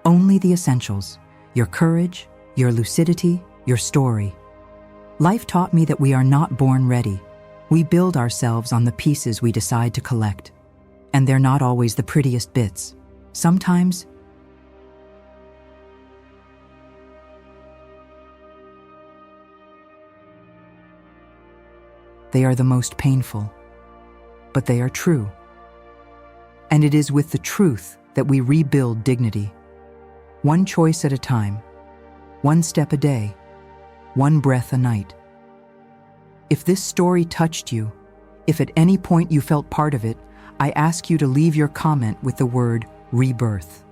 only the essentials, your courage, your lucidity, your story. Life taught me that we are not born ready. We build ourselves on the pieces we decide to collect. And they're not always the prettiest bits. Sometimes they are the most painful, but they are true. And it is with the truth that we rebuild dignity. One choice at a time, one step a day, one breath a night. If this story touched you, if at any point you felt part of it, I ask you to leave your comment with the word rebirth.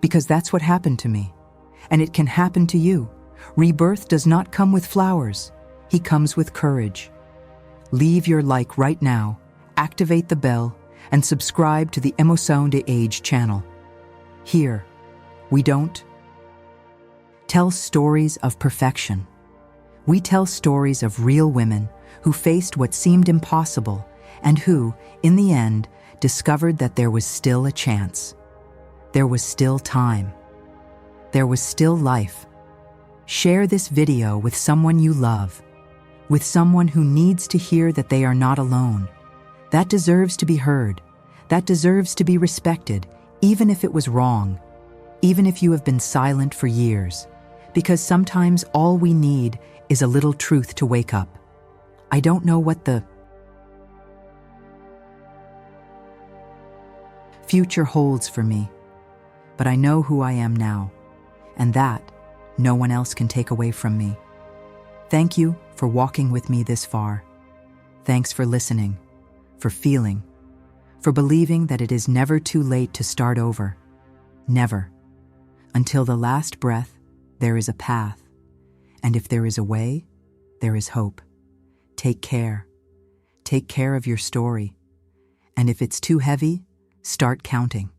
Because that's what happened to me, and it can happen to you. Rebirth does not come with flowers. He comes with courage. Leave your like right now, activate the bell, and subscribe to the Emoção de Age channel. Here, we don't tell stories of perfection. We tell stories of real women who faced what seemed impossible and who, in the end, discovered that there was still a chance. There was still time. There was still life. Share this video with someone you love, with someone who needs to hear that they are not alone. That deserves to be heard. That deserves to be respected, even if it was wrong, even if you have been silent for years. Because sometimes all we need is a little truth to wake up. I don't know what future holds for me. But I know who I am now, and that no one else can take away from me. Thank you for walking with me this far. Thanks for listening, for feeling, for believing that it is never too late to start over. Never. Until the last breath, there is a path. And if there is a way, there is hope. Take care. Take care of your story. And if it's too heavy, start counting.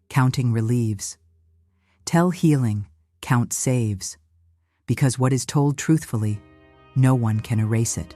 Counting relieves. Tell healing, count saves. Because what is told truthfully, no one can erase it.